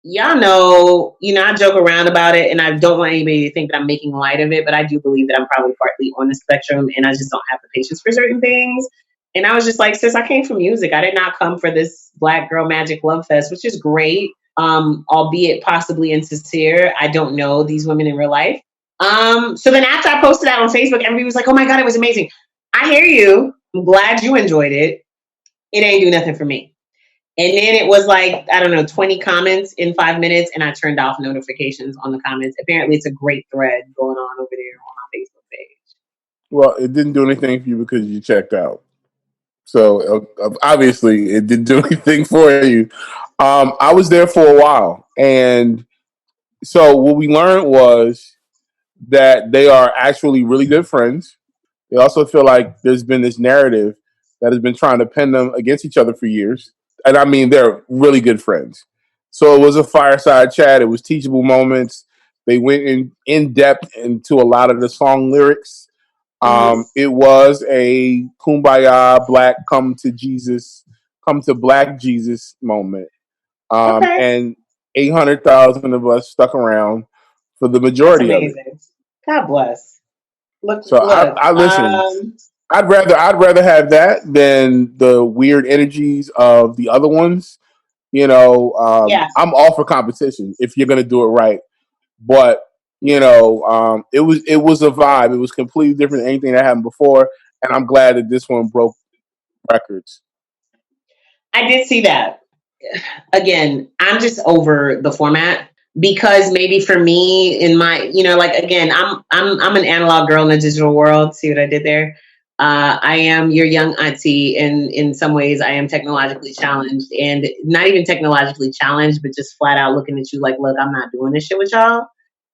y'all know, I joke around about it and I don't want anybody to think that I'm making light of it, but I do believe that I'm probably partly on the spectrum and I just don't have the patience for certain things. And I was just like, sis, I came for music. I did not come for this Black Girl Magic Love Fest, which is great, albeit possibly insincere. I don't know these women in real life. So then after I posted that on Facebook, everybody was like, oh my God, it was amazing. I hear you. I'm glad you enjoyed it. It ain't do nothing for me. And then it was like, I don't know, 20 comments in 5 minutes, and I turned off notifications on the comments. Apparently, it's a great thread going on over there on my Facebook page. Well, it didn't do anything for you because you checked out. So obviously, it didn't do anything for you. I was there for a while, and so what we learned was that they are actually really good friends. They also feel like there's been this narrative that has been trying to pin them against each other for years. And I mean, they're really good friends. So it was a fireside chat. It was teachable moments. They went in depth into a lot of the song lyrics. It was a kumbaya, black, come to black Jesus moment. Okay. And 800,000 of us stuck around for the That's majority of it. amazing. God bless. Look, So look. I listen. I'd rather have that than the weird energies of the other ones. Yeah. I'm all for competition if you're gonna do it right. But it was a vibe. It was completely different than anything that happened before, and I'm glad that this one broke records. I did see that. Again, I'm just over the format because maybe for me in my, like again, I'm an analog girl in the digital world. See what I did there? I am your young auntie, and in some ways, I am technologically challenged, and not even technologically challenged, but just flat out looking at you like, look, I'm not doing this shit with y'all.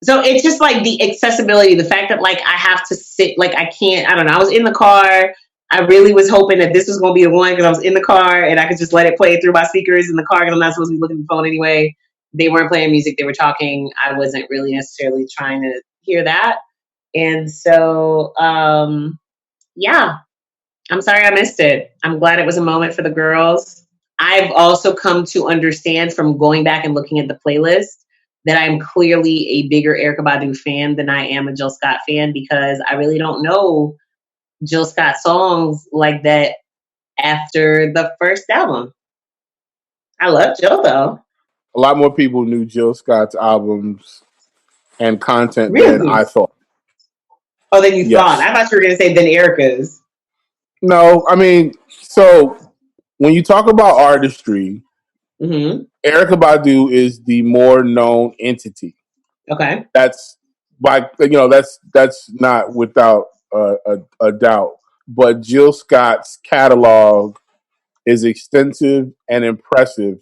So it's just like the accessibility, the fact that like I have to sit, like I can't. I don't know. I was in the car. I really was hoping that this was going to be the one because I was in the car and I could just let it play through my speakers in the car because I'm not supposed to be looking at the phone anyway. They weren't playing music, they were talking. I wasn't really necessarily trying to hear that. And so, yeah, I'm sorry I missed it. I'm glad it was a moment for the girls. I've also come to understand from going back and looking at the playlist that I'm clearly a bigger Erykah Badu fan than I am a Jill Scott fan because I really don't know Jill Scott songs like that after the first album. I love Jill though. A lot more people knew Jill Scott's albums and content than Really? I thought. Oh, then you Yes. thought. I thought you were going to say than Erica's. No, I mean, so when you talk about artistry, Erykah Badu is the more known entity. Okay. That's that's not without a doubt. But Jill Scott's catalog is extensive and impressive,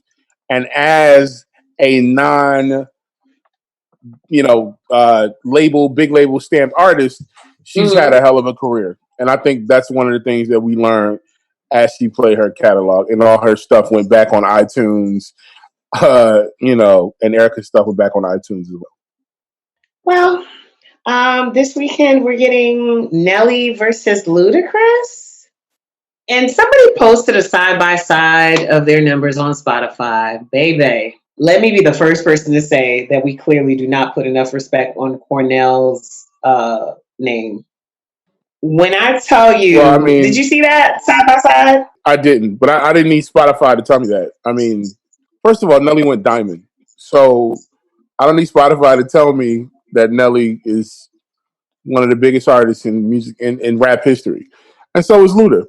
and as a non big label stamped artist, she's had a hell of a career. And I think that's one of the things that we learned as she played her catalog, and all her stuff went back on iTunes, and Erykah's stuff went back on iTunes as well. Well, this weekend we're getting Nelly versus Ludacris. And somebody posted a side-by-side of their numbers on Spotify. Baby, let me be the first person to say that we clearly do not put enough respect on Cornell's name. When I tell you, Well, I mean, did you see that side-by-side? I didn't, but I didn't need Spotify to tell me that. I mean, first of all, Nelly went diamond. So I don't need Spotify to tell me that Nelly is one of the biggest artists in music in rap history. And so is Luda.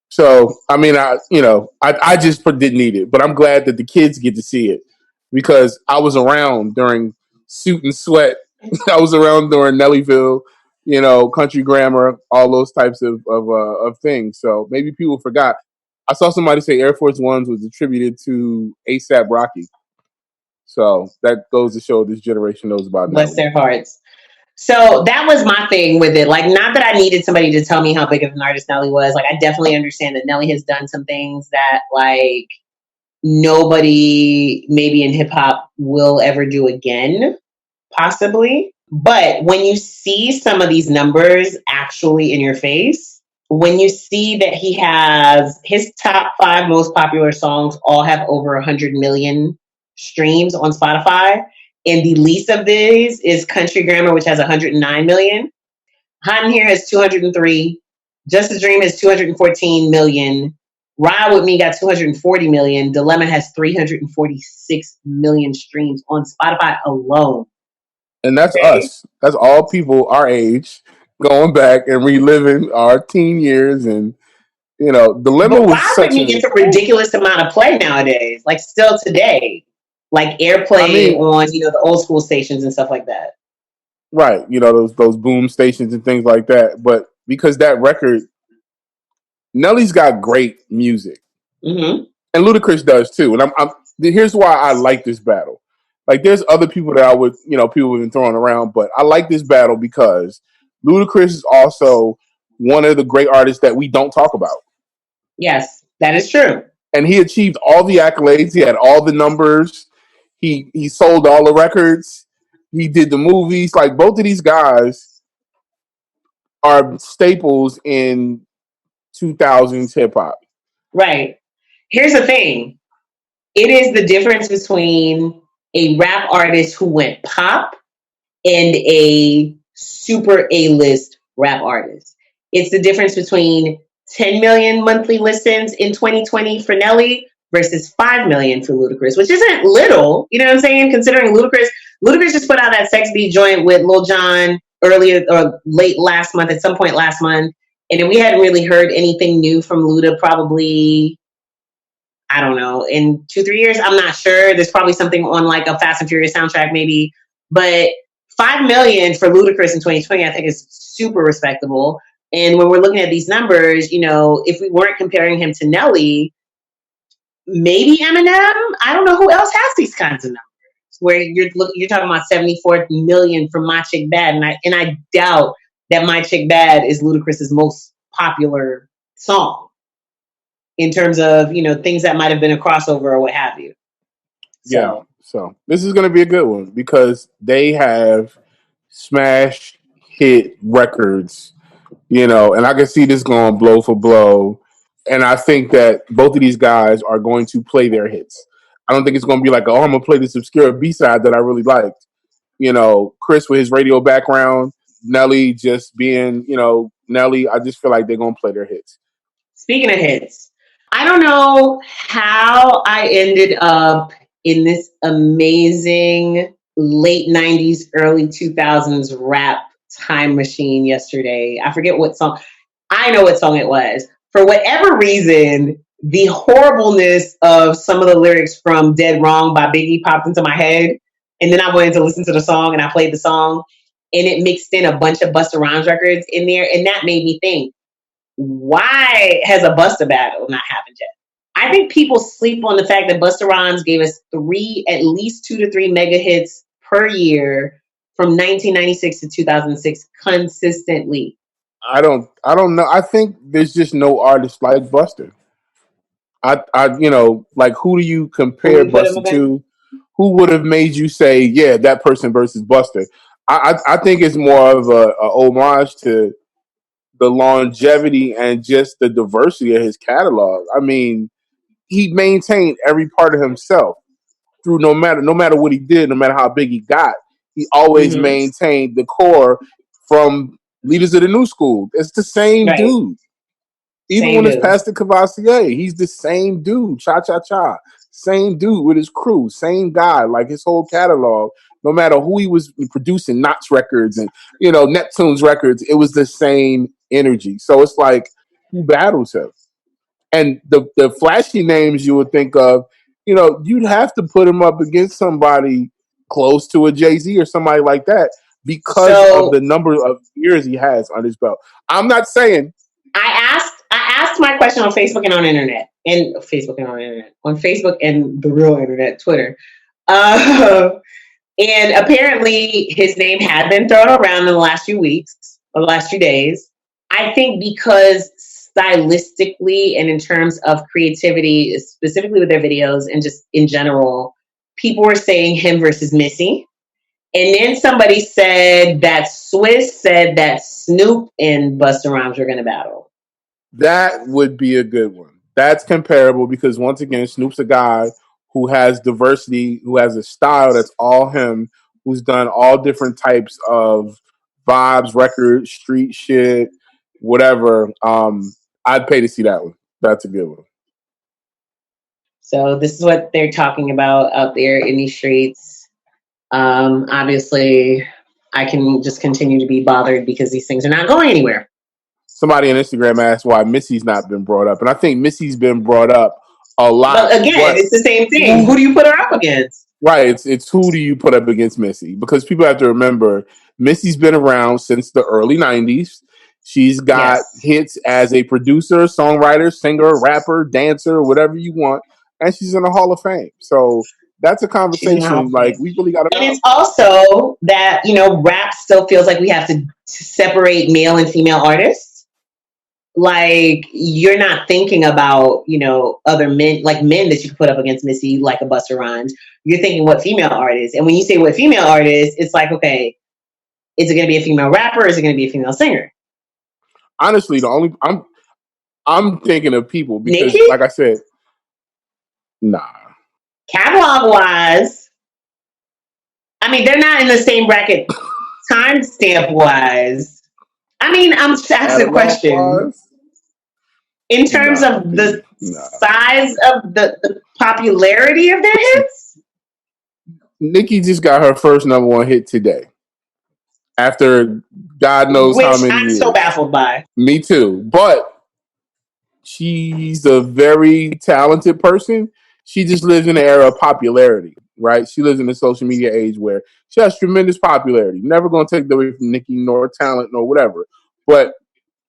So I mean, I just didn't need it, but I'm glad that the kids get to see it because I was around during Suit and Sweat. I was around during Nellyville, Country Grammar, all those types of things. So maybe people forgot. I saw somebody say Air Force Ones was attributed to ASAP Rocky. So that goes to show this generation knows about Bless Nelly. their hearts. So that was my thing with it. Like, not that I needed somebody to tell me how big of an artist Nelly was. Like, I definitely understand that Nelly has done some things that, like, nobody maybe in hip hop will ever do again, possibly. But when you see some of these numbers actually in your face, when you see that he has his top 5 most popular songs all have over 100 million streams on Spotify. And the least of these is Country Grammar, which has 109 million. Hot in Here has 203. Just a Dream has 214 million. Ride With Me got 240 million. Dilemma has 346 million streams on Spotify alone. And that's us. That's all people our age going back and reliving our teen years. And, Dilemma But was Ride With such Me gets a ridiculous amount of play nowadays, like still today. Like airplay on, the old school stations and stuff like that. Right. Those boom stations and things like that. But because that record, Nelly's got great music. Mm-hmm. And Ludacris does too. And here's why I like this battle. Like, there's other people that I would, people have been throwing around, but I like this battle because Ludacris is also one of the great artists that we don't talk about. Yes, that is true. And he achieved all the accolades. He had all the numbers. He sold all the records. He did the movies. Like, both of these guys are staples in 2000s hip hop. Right. Here's the thing. It is the difference between a rap artist who went pop and a super A-list rap artist. It's the difference between 10 million monthly listens in 2020 for Nelly versus 5 million for Ludacris, which isn't little, you know what I'm saying? Considering Ludacris just put out that Sex Beat joint with Lil Jon earlier or late last month, at some point last month. And then we hadn't really heard anything new from Luda probably, I don't know, in 2-3 years. I'm not sure. There's probably something on like a Fast and Furious soundtrack maybe. But 5 million for Ludacris in 2020, I think is super respectable. And when we're looking at these numbers, if we weren't comparing him to Nelly, maybe Eminem. I don't know who else has these kinds of numbers. Where you're talking about 74 million for My Chick Bad, and I doubt that My Chick Bad is Ludacris's most popular song in terms of things that might have been a crossover or what have you. So this is going to be a good one because they have smash hit records, and I can see this going blow for blow. And I think that both of these guys are going to play their hits. I don't think it's going to be like, I'm going to play this obscure B-side that I really liked. Chris with his radio background, Nelly just being, Nelly, I just feel like they're going to play their hits. Speaking of hits, I don't know how I ended up in this amazing late 90s, early 2000s rap time machine yesterday. I forget what song. I know what song it was. For whatever reason, the horribleness of some of the lyrics from Dead Wrong by Biggie popped into my head. And then I went to listen to the song and I played the song. And it mixed in a bunch of Busta Rhymes records in there. And that made me think, why has a Busta battle not happened yet? I think people sleep on the fact that Busta Rhymes gave us at least 2 to 3 mega hits per year from 1996 to 2006 consistently. I don't know. I think there's just no artist like Busta. Like, who do you compare Busta to? Who would have made you say, yeah, that person versus Busta? I think it's more of a homage to the longevity and just the diversity of his catalog. I mean, he maintained every part of himself through no matter what he did, no matter how big he got. He always maintained the core from Leaders of the New School. It's the same dude. Even when it's Pastor Cavassier, he's the same dude. Cha Cha Cha. Same dude with his crew. Same guy. Like, his whole catalog. No matter who he was producing, Knots records and, Neptune's records, it was the same energy. So it's like, who battles him? And the flashy names you would think of, you'd have to put him up against somebody close to a Jay-Z or somebody like that because of the number of years he has on his belt. I'm not saying. I asked my question on Facebook and on internet. On Facebook and the real internet, Twitter. And apparently his name had been thrown around in the last few weeks or the last few days. I think because stylistically and in terms of creativity, specifically with their videos and just in general, people were saying him versus Missy. And then somebody said that Swiss said that Snoop and Busta Rhymes were going to battle. That would be a good one. That's comparable because, once again, Snoop's a guy who has diversity, who has a style that's all him, who's done all different types of vibes, records, street shit, whatever. I'd pay to see that one. That's a good one. So this is what they're talking about out there in these streets. Obviously, I can just continue to be bothered because these things are not going anywhere. Somebody on Instagram asked why Missy's not been brought up, and I think Missy's been brought up a lot. But again, it's the same thing. Who do you put her up against? Right. It's who do you put up against Missy? Because people have to remember Missy's been around since the early 90s. She's got hits as a producer, songwriter, singer, rapper, dancer, whatever you want, and she's in the Hall of Fame. So that's a conversation like we really got to. And it's also that, you know, rap still feels like we have to separate male and female artists. Like, you're not thinking about, you know, other men, like men that you could put up against Missy, like a Busta Rhymes. You're thinking what female artists. And when you say what female artists, it's like, okay, is it going to be a female rapper or is it going to be a female singer? Honestly, I'm thinking of people because, Nicki? like I said, nah. Catalog-wise, I mean, they're not in the same bracket timestamp-wise. I mean, I'm just asking a question. In terms of the size of the popularity of their hits? Nicki just got her first #1 hit today. After God knows how many years. I'm so baffled by. Me too. But she's a very talented person. She just lives in an era of popularity, right? She lives in the social media age where she has tremendous popularity. Never going to take that away from Nicki, nor talent, nor whatever. But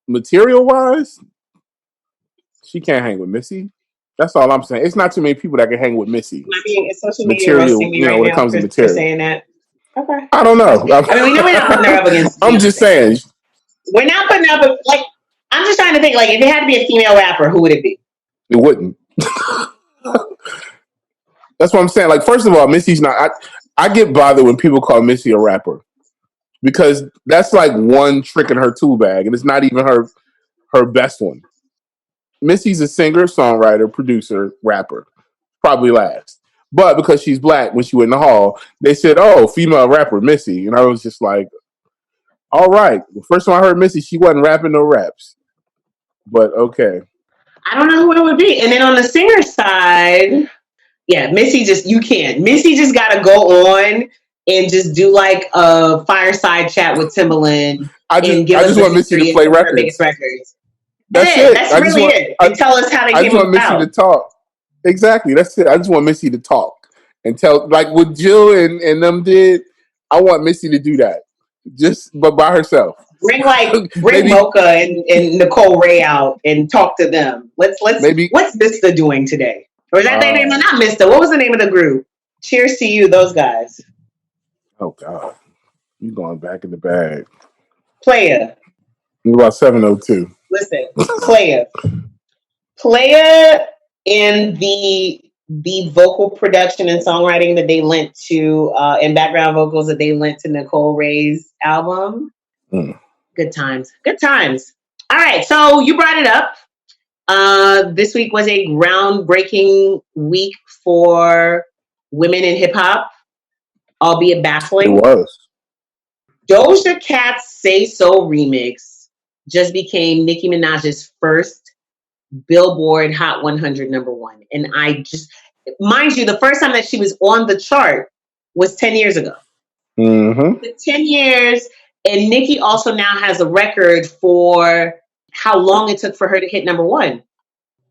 material-wise, she can't hang with Missy. That's all I'm saying. It's not too many people that can hang with Missy. I mean, is social media roasting me right now for saying that? Okay. I don't know. I mean, we know we're not putting her up against. I'm just saying. We're not putting her up. Like, I'm just trying to think. Like, if it had to be a female rapper, who would it be? It wouldn't. That's what I'm saying. Like, first of all, Missy's not. I get bothered when people call Missy a rapper because that's like one trick in her tool bag, and it's not even her best one. Missy's a singer, songwriter, producer, rapper, probably last. But because she's black, when she went in the hall, they said, "Oh, female rapper Missy," and I was just like, "All right." The first time I heard Missy, she wasn't rapping no raps, but okay. I don't know who it would be. And then on the singer side, yeah, Missy you can't. Missy just got to go on and just do like a fireside chat with Timbaland. I just want Missy to play records. That's it. That's really it. And tell us how they came about. I just want Missy to talk. Exactly. That's it. I just want Missy to talk and tell, like what Jill and them did. I want Missy to do that, but by herself. Bring Mocha and Nicole Ray out and talk to them. What's Mista doing today? Or is that their name? Not Mista. What was the name of the group? Cheers to you, those guys. Oh God, you going back in the bag. Playa. About 702. Listen, Playa in the vocal production and songwriting that they lent to and background vocals that they lent to Nicole Ray's album. Good times. All right, so you brought it up. This week was a groundbreaking week for women in hip hop, albeit baffling. It was. Doja Cat's Say So remix just became Nicki Minaj's first Billboard Hot 100 #1. And I just, mind you, the first time that she was on the chart was 10 years ago. Mm-hmm. 10 years. And Nicki also now has a record for how long it took for her to hit #1.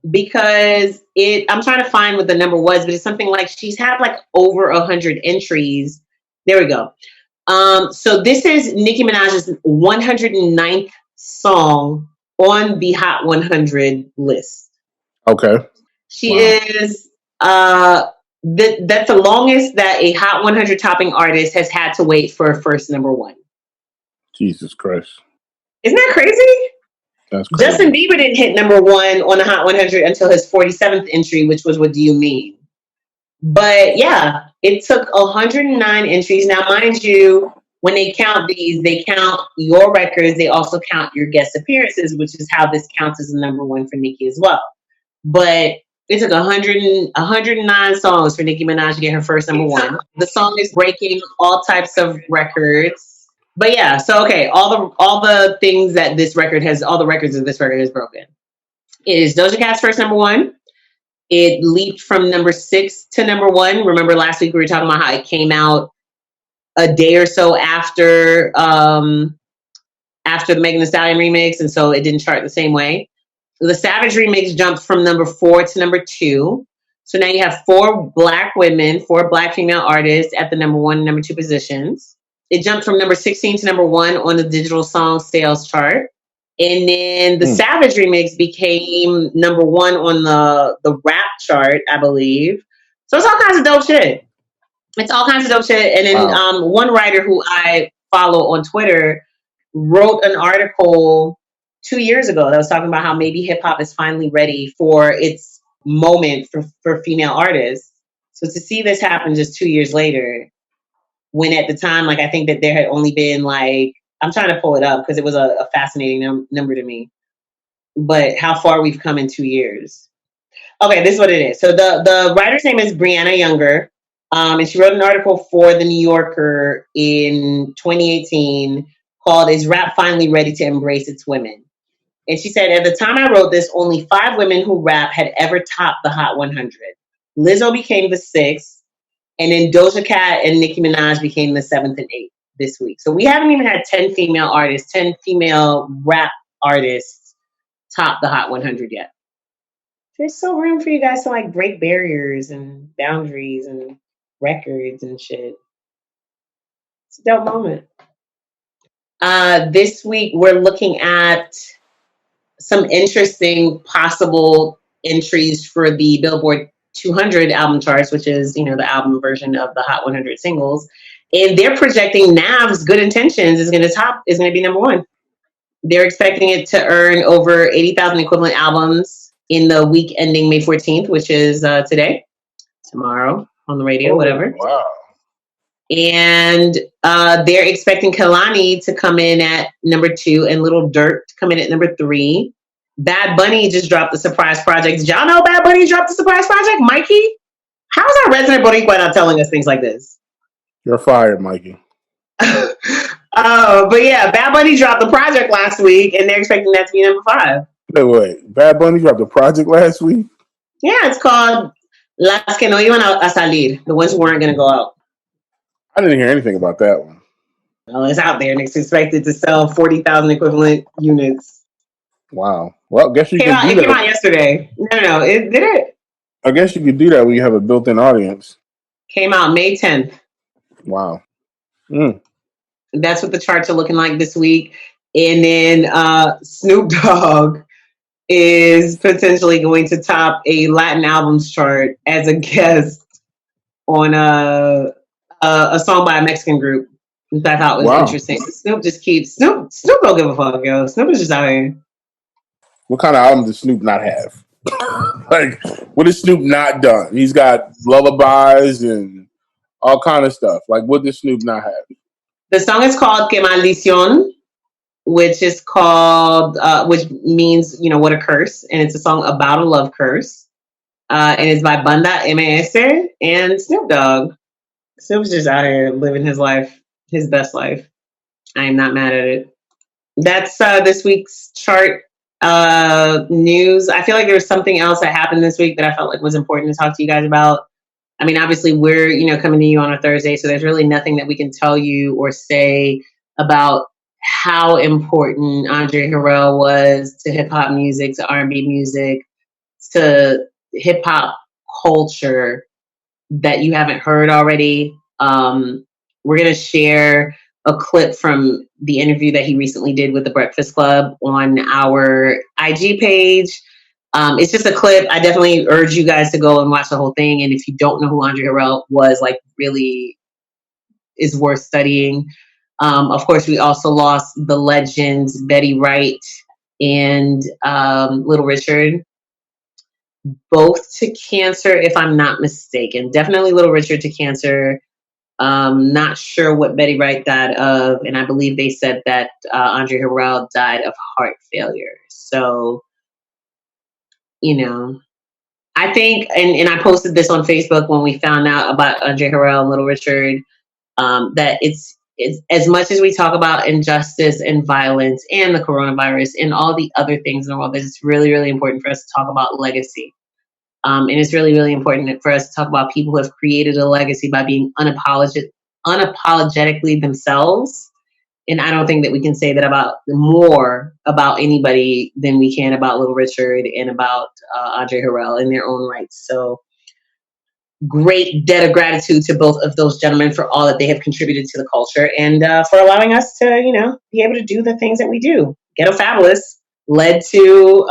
Because I'm trying to find what the number was, but it's something like she's had like over 100 entries. There we go. So this is Nicki Minaj's 109th song on the Hot 100 list. Okay. She is that's the longest that a Hot 100 topping artist has had to wait for a first #1. Jesus Christ. Isn't that crazy? That's crazy. Justin Bieber didn't hit #1 on the Hot 100 until his 47th entry, which was What Do You Mean? But yeah, it took 109 entries. Now, mind you, when they count these, they count your records. They also count your guest appearances, which is how this counts as a #1 for Nicki as well. But It took 109 songs for Nicki Minaj to get her first number one. The song is breaking all types of records. But yeah, so okay, all the things that this record has, all the records of this record has broken. It is Doja Cat's first number one. It leaped from number 6 to number 1. Remember last week we were talking about how it came out a day or so after the Megan Thee Stallion remix, and so it didn't chart the same way. The Savage remix jumped from number 4 to number 2. So now you have 4 black women, 4 black female artists at the number 1 and number 2 positions. It jumped from number 16 to number 1 on the digital song sales chart. And then the Savage remix became number 1 on the rap chart, I believe. So it's all kinds of dope shit. It's all kinds of dope shit. And then one writer who I follow on Twitter wrote an article 2 years ago that was talking about how maybe hip hop is finally ready for its moment for female artists. So to see this happen just 2 years later, when at the time, like, I think that there had only been like, I'm trying to pull it up because it was a fascinating number to me, but how far we've come in 2 years. Okay, this is what it is. So the writer's name is Brianna Younger. And she wrote an article for The New Yorker in 2018 called "Is Rap Finally Ready to Embrace Its Women?" And she said, at the time I wrote this, only 5 women who rap had ever topped the Hot 100. Lizzo became the 6th, and then Doja Cat and Nicki Minaj became the 7th and 8th this week. So we haven't even had 10 female artists, 10 female rap artists top the Hot 100 yet. There's still room for you guys to like break barriers and boundaries and records and shit. It's a dope moment. This week we're looking at some interesting possible entries for the Billboard 200 album charts, which is, you know, the album version of the Hot 100 singles. And they're projecting Nav's Good Intentions is going to be number 1. They're expecting it to earn over 80,000 equivalent albums in the week ending May 14th, which is tomorrow on the radio, whatever. Wow. And they're expecting Khelani to come in at number 2 and Little Durk to come in at number 3. Bad Bunny just dropped the surprise project. Did y'all know Bad Bunny dropped the surprise project? Mikey? How is our resident Boricua not telling us things like this? You're fired, Mikey. But yeah, Bad Bunny dropped the project last week, and they're expecting that to be number 5. Wait. Bad Bunny dropped the project last week? Yeah, it's called Las que no iban a salir, the ones who weren't going to go out. I didn't hear anything about that one. Well, it's out there, and it's expected to sell 40,000 equivalent units. Wow. Well, I guess you can do that. It came out yesterday. No, it did it. I guess you could do that when you have a built-in audience. Came out May 10th. Wow. That's what the charts are looking like this week. And then Snoop Dogg is potentially going to top a Latin albums chart as a guest on a song by a Mexican group, which I thought was interesting. Snoop don't give a fuck, yo. Snoop is just out here. What kind of album does Snoop not have? Like, what has Snoop not done? He's got lullabies and all kind of stuff. Like, what does Snoop not have? The song is called Que Maldición, which means, you know, what a curse. And it's a song about a love curse. And it's by Banda MS and Snoop Dogg. Snoop's just out here living his life, his best life. I am not mad at it. That's this week's chart news. I feel like there was something else that happened this week that I felt like was important to talk to you guys about. I mean, obviously, we're, you know, coming to you on a Thursday, so there's really nothing that we can tell you or say about how important Andre Harrell was to hip hop music, to R&B music, to hip hop culture that you haven't heard already. We're going to share a clip from the interview that he recently did with the Breakfast Club on our IG page. It's just a clip. I definitely urge you guys to go and watch the whole thing. And if you don't know who Andre Harrell was, like, really is worth studying. Of course, we also lost the legends Betty Wright and Little Richard, both to cancer, if I'm not mistaken. Definitely Little Richard to cancer. Not sure what Betty Wright died of. And I believe they said that Andre Harrell died of heart failure. So, you know, I think, and I posted this on Facebook when we found out about Andre Harrell and Little Richard, that it's as much as we talk about injustice and violence and the coronavirus and all the other things in the world, that it's really, really important for us to talk about legacy. And it's really, really important for us to talk about people who have created a legacy by being unapologetically themselves. And I don't think that we can say that about more about anybody than we can about Little Richard and about Andre Harrell in their own rights. So great debt of gratitude to both of those gentlemen for all that they have contributed to the culture and for allowing us to, be able to do the things that we do. Ghetto Fabulous led to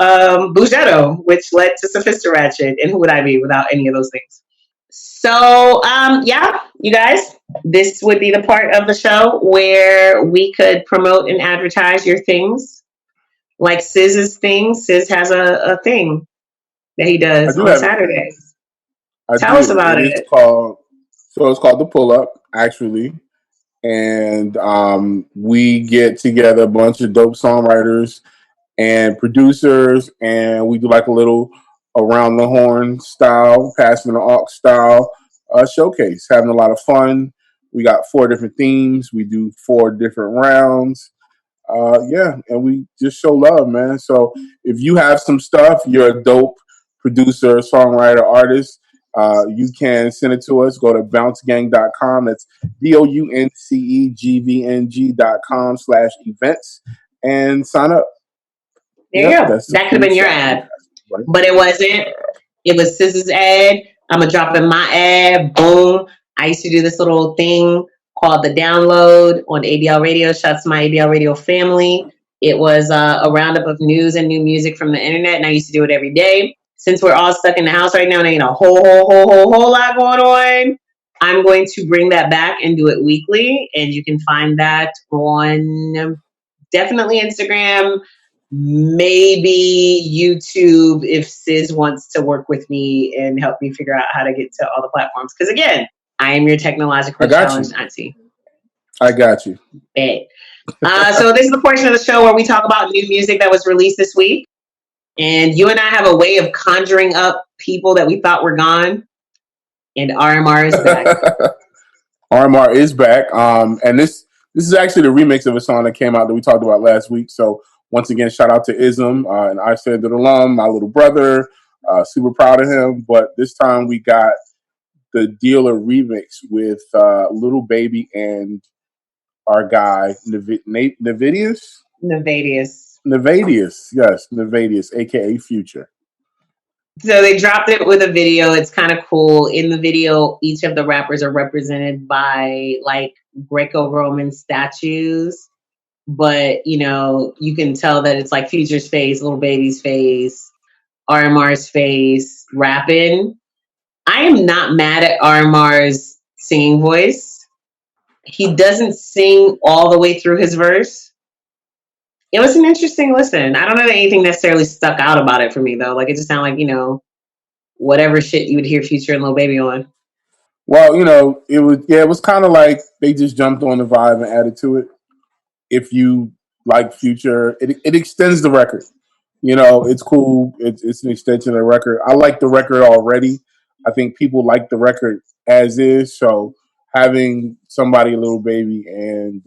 Bujetto, which led to Sophista Ratchet. And who would I be without any of those things? So, yeah, you guys, this would be the part of the show where we could promote and advertise your things. Like Siz's thing. Siz has a thing that he does on Saturdays. Tell us about it. It's called The Pull Up, actually. And we get together a bunch of dope songwriters and producers, and we do like a little around the horn style, passing the aux style showcase. Having a lot of fun. We got 4 different themes. We do 4 different rounds. And we just show love, man. So if you have some stuff, you're a dope producer, songwriter, artist, you can send it to us. Go to bouncegang.com. That's BOUNCEGVNG.com/events and sign up. There you go. That could have been your ad. Right. But it wasn't. It was Sis's ad. I'm going to drop in my ad. Boom. I used to do this little thing called The Download on ABL Radio. Shouts to my ABL Radio family. It was a roundup of news and new music from the internet, and I used to do it every day. Since we're all stuck in the house right now and ain't a whole lot going on, I'm going to bring that back and do it weekly. And you can find that on definitely Instagram, maybe YouTube, if Sis wants to work with me and help me figure out how to get to all the platforms. Because again, I am your technologically challenged auntie. I got you. So this is the portion of the show where we talk about new music that was released this week. And you and I have a way of conjuring up people that we thought were gone. And RMR is back. RMR is back. And this is actually the remix of a song that came out that we talked about last week. So once again, shout out to Ism, and I said that alum, my little brother. Super proud of him. But this time we got the Dealer remix with Little Baby and our guy Navadius, yes, Navadius, aka Future. So they dropped it with a video. It's kind of cool. In the video, each of the rappers are represented by like Greco-Roman statues, but you can tell that it's like Future's face, Little Baby's face, RMR's face, rapping. I am not mad at RMR's singing voice. He doesn't sing all the way through his verse. It was an interesting listen. I don't know that anything necessarily stuck out about it for me, though. Like, it just sounded like, whatever shit you would hear Future and Lil Baby on. Well, it was kind of like they just jumped on the vibe and added to it. If you like Future, it extends the record. It's cool. It's an extension of the record. I like the record already. I think people like the record as is. So having somebody, Little Baby, and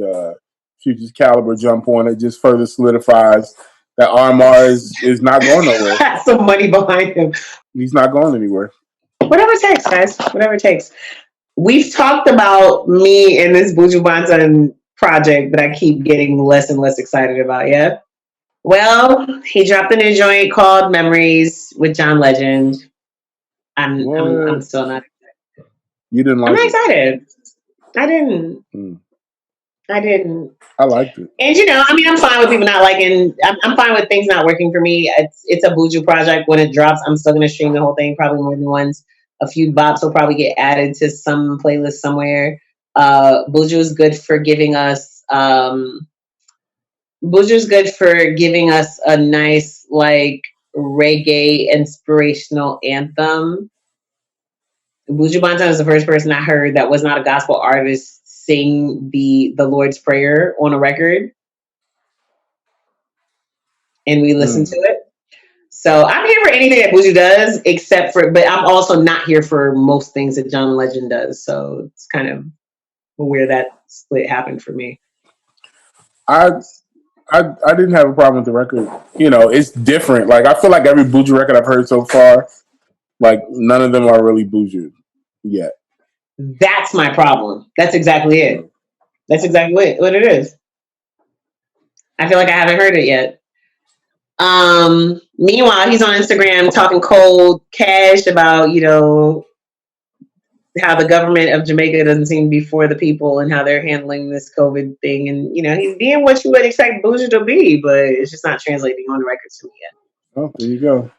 Future's caliber jump on it just further solidifies that RMR is not going nowhere. Has some money behind him. He's not going anywhere. Whatever it takes, guys. Whatever it takes. We've talked about me and this Buju Banton project that I keep getting less and less excited about, yeah? Well, he dropped a new joint called Memories with John Legend. I'm still not excited. You didn't like it? I'm not excited. I didn't. I didn't. I liked it. And I'm fine with people not liking. I'm fine with things not working for me. It's a Buju project. When it drops, I'm still gonna stream the whole thing, probably more than once. A few bops will probably get added to some playlist somewhere. Buju is good for giving us. Buju's good for giving us a nice like reggae inspirational anthem. Buju Banton is the first person I heard that was not a gospel artist sing the Lord's Prayer on a record, and we listened to it. So I'm here for anything that Buju does, but I'm also not here for most things that John Legend does. So it's kind of where that split happened for me. I I didn't have a problem with the record. It's different. Like I feel like every Buju record I've heard so far, like none of them are really Buju yet. That's my problem. That's exactly it. That's exactly what it is. I feel like I haven't heard it yet. Meanwhile, he's on Instagram talking cold cash about, how the government of Jamaica doesn't seem to be for the people and how they're handling this COVID thing. And, he's being what you would expect Buju to be, but it's just not translating on the record to me yet. Oh, there you go.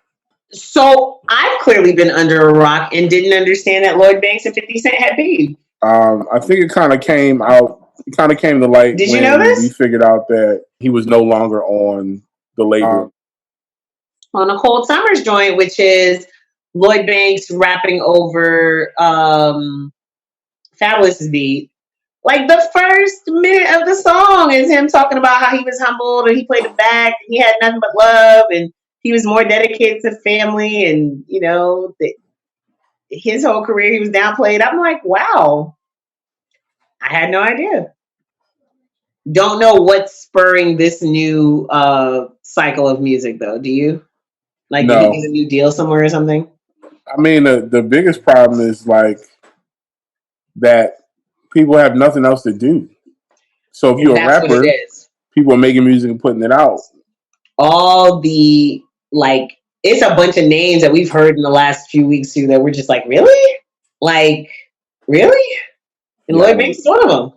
So I've clearly been under a rock and didn't understand that Lloyd Banks and 50 Cent had beef. I think it kind of came out. It kind of came to light. Did you know this? We figured out that he was no longer on the label. On a Cold Summers joint, which is Lloyd Banks rapping over Fabulous's beat. Like the first minute of the song is him talking about how he was humbled and he played it back and he had nothing but love and he was more dedicated to family and his whole career he was downplayed. I'm like, wow. I had no idea. Don't know what's spurring this new cycle of music though. Do you? Like, no. Did he get a new deal somewhere or something? I mean, the biggest problem is like that people have nothing else to do. So if you're a rapper, people are making music and putting it out. All the it's a bunch of names that we've heard in the last few weeks too that we're just like, really? Like, really? And Lloyd Banks is one of them.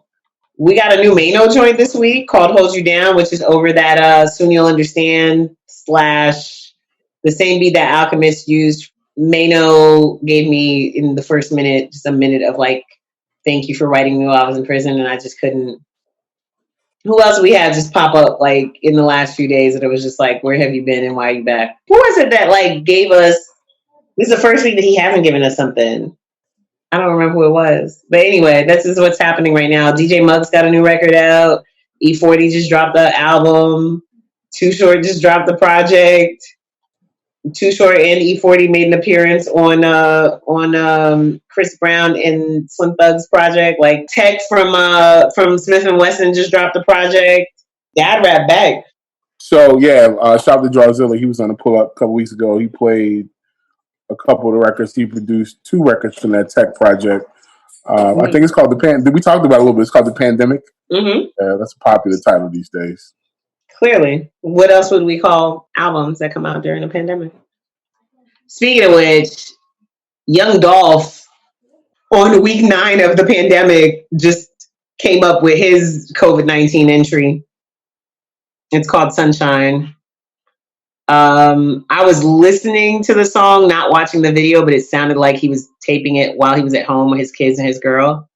We got a new Mano joint this week called Hold You Down, which is over that Soon You'll Understand / the same beat that Alchemist used. Mano gave me in the first minute, just a minute of like, thank you for writing me while I was in prison. And I just couldn't. Who else we had just pop up like in the last few days that it was just like, where have you been and why are you back? Who was it that like gave us, this is the first week that he hasn't given us something. I don't remember who it was. But anyway, this is what's happening right now. DJ Muggs got a new record out. E40 just dropped the album. Too Short just dropped the project. Too Short and E40 made an appearance on Chris Brown and Slim Thug's project. Like Tech from Smith and Wesson just dropped the project. Dad rap back. So yeah, shout out to Drawzilla. He was on the pull up a couple weeks ago. He played a couple of the records. He produced 2 records from that Tech project. I think it's called we talked about it a little bit. It's called The Pandemic. Mm-hmm. Yeah, that's a popular title these days. Clearly. What else would we call albums that come out during the pandemic? Speaking of which, Young Dolph on week 9 of the pandemic just came up with his COVID-19 entry. It's called Sunshine. I was listening to the song, not watching the video, but it sounded like he was taping it while he was at home with his kids and his girl.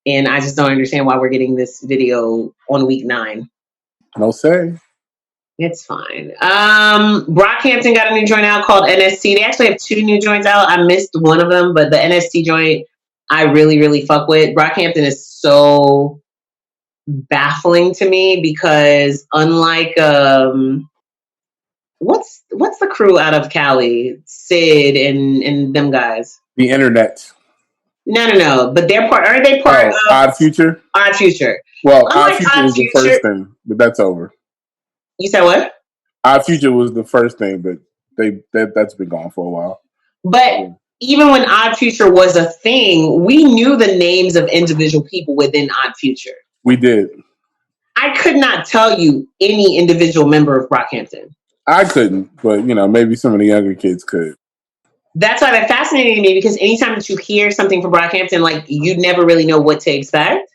And I just don't understand why we're getting this video on week 9. No say. It's fine. Brockhampton got a new joint out called NST. They actually have 2 new joints out. I missed one of them, but the NST joint I really, really fuck with. Brockhampton is so baffling to me because unlike what's the crew out of Cali? Sid and them guys. The Internet. No. But they're part. Aren't they part of Odd Future? Odd Future. Well, Odd Future was the first thing, but that's over. You said what? Odd Future was the first thing, but that's been gone for a while. But even when Odd Future was a thing, we knew the names of individual people within Odd Future. We did. I could not tell you any individual member of Brockhampton. I couldn't, but maybe some of the younger kids could. That's why that fascinated me because anytime that you hear something from Brockhampton, like you never really know what to expect.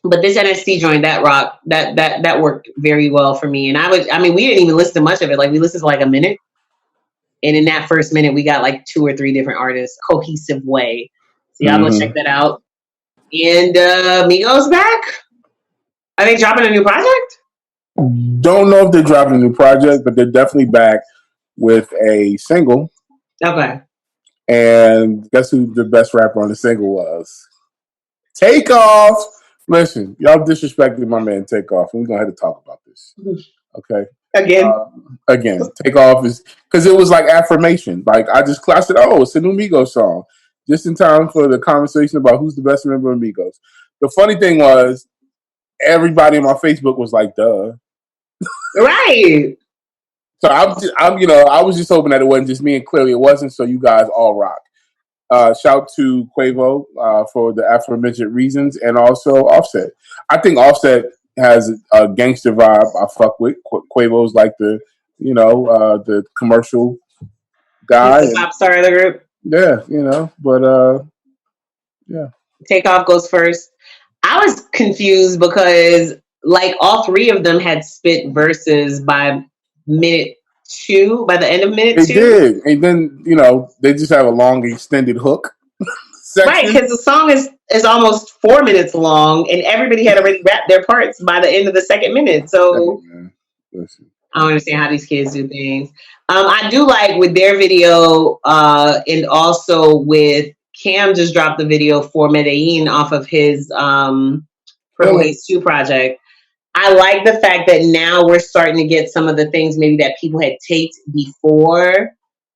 But this NST joint, that worked very well for me. And we didn't even listen to much of it. Like we listened to like a minute. And in that first minute, we got like 2 or 3 different artists, cohesive way. So y'all go check that out. And Migos back? Are they dropping a new project? Don't know if they're dropping a new project, but they're definitely back with a single. Okay. And guess who the best rapper on the single was? Takeoff. Listen, y'all disrespected my man Takeoff, and we're going to have to talk about this. Okay? Again. Again, Takeoff is because it was like affirmation. Like I said, oh, it's a new Migos song, just in time for the conversation about who's the best member of Migos. The funny thing was, everybody on my Facebook was like, "Duh." Right. So I was just hoping that it wasn't just me, and clearly it wasn't. So you guys all rock. Shout to Quavo for the aforementioned reasons, and also Offset. I think Offset has a gangster vibe I fuck with. Quavo's like the commercial guy. He's the pop star of the group. Yeah, but yeah. Takeoff goes first. I was confused because like all three of them had spit verses by minute 2, by the end of minute 2. They did. And then, they just have a long extended hook section. Right, because the song is almost 4 minutes long and everybody had already wrapped their parts by the end of the second minute. So I don't understand how these kids do things. I do like with their video and also with Cam just dropped the video for Medellin off of his Purple Haze 2 project. I like the fact that now we're starting to get some of the things maybe that people had taped before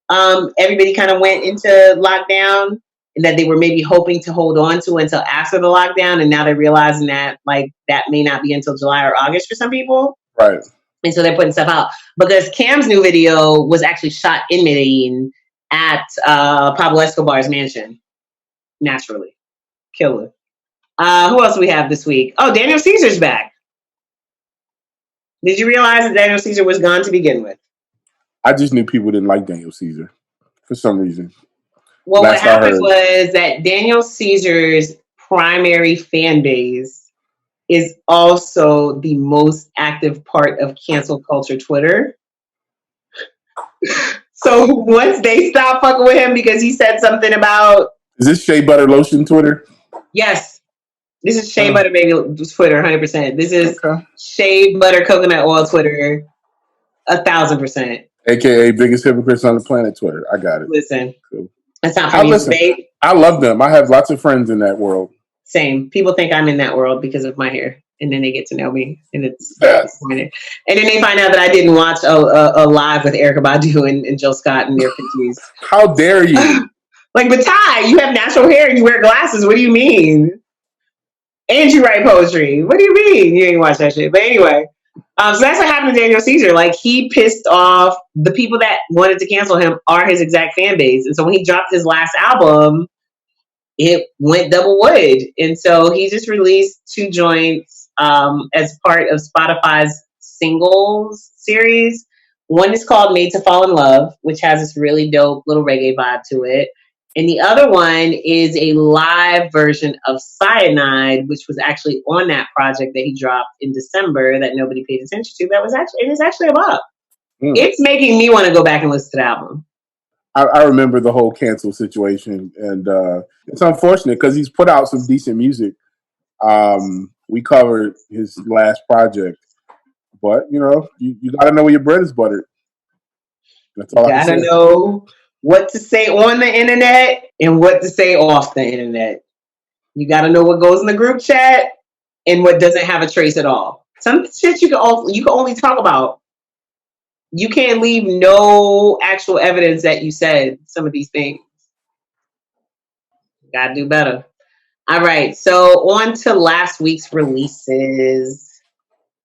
everybody kind of went into lockdown, and that they were maybe hoping to hold on to until after the lockdown, and now they're realizing that like that may not be until July or August for some people. Right. And so they're putting stuff out. Because Cam's new video was actually shot in Medellin at Pablo Escobar's mansion. Naturally. Killer. Who else do we have this week? Oh, Daniel Caesar's back. Did you realize that Daniel Caesar was gone to begin with? I just knew people didn't like Daniel Caesar for some reason. Well, what happened was that Daniel Caesar's primary fan base is also the most active part of cancel culture Twitter. So once they stopped fucking with him because he said something about... Is this Shea Butter Lotion Twitter? Yes. This is Shea Butter Baby Twitter, 100%. This is Shea Butter Coconut Oil Twitter, 1,000%. AKA biggest hypocrites on the planet Twitter. I got it. Listen. Cool. That's not for me. I love them. I have lots of friends in that world. Same. People think I'm in that world because of my hair. And then they get to know me. And it's disappointing. And then they find out that I didn't watch a live with Erykah Badu and Jill Scott in their 50s. How dare you? Like, but Ty, you have natural hair and you wear glasses. What do you mean? And you write poetry. What do you mean? You ain't watch that shit. But anyway. So that's what happened to Daniel Caesar. Like, he pissed off the people that wanted to cancel him are his exact fan base. And so when he dropped his last album, it went double wood. And so he just released 2 joints as part of Spotify's singles series. One is called Made to Fall in Love, which has this really dope little reggae vibe to it. And the other one is a live version of Cyanide, which was actually on that project that he dropped in December that nobody paid attention to. It is actually a bop. It's making me want to go back and listen to the album. I remember the whole cancel situation, and it's unfortunate because he's put out some decent music. We covered his last project, but you got to know where your bread is buttered. That's all I can say. You got to know what to say on the internet and what to say off the internet. You got to know what goes in the group chat and what doesn't have a trace at all. Some shit you can only talk about. You can't leave no actual evidence that you said some of these things. Gotta do better. All right, so on to last week's releases.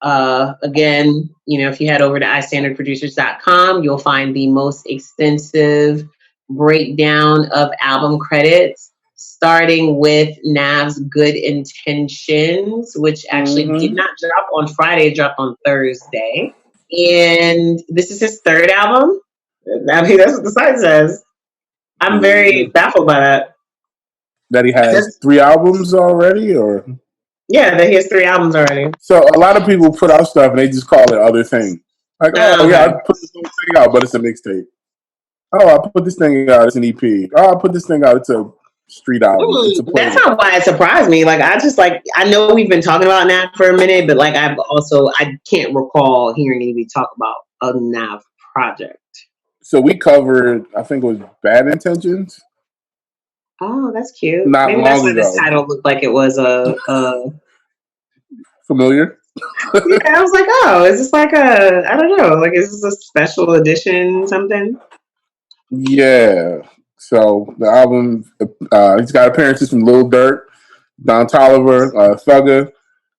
Again, if you head over to iStandardProducers.com, you'll find the most extensive breakdown of album credits, starting with Nav's Good Intentions, which actually did not drop on Friday, it dropped on Thursday. And this is his 3rd album. I mean, that's what the site says. I'm very baffled by that. That he has 3 albums already, or? Yeah, that he has 3 albums already. So a lot of people put out stuff and they just call it other things. Like, I put this thing out, but it's a mixtape. Oh, I put this thing out, it's an EP. Oh, I put this thing out, it's a street album. That's not why it surprised me. Like, I know we've been talking about Nav for a minute, but like I can't recall hearing anybody talk about a Nav project. So we covered, I think it was Bad Intentions. Oh, that's cute. Maybe that's why this title looked like it was a familiar. Yeah, I was like, oh, is this like I don't know, like, is this a special edition something? Yeah. So the album, he's got appearances from Lil Durk, Don Toliver, Thugger,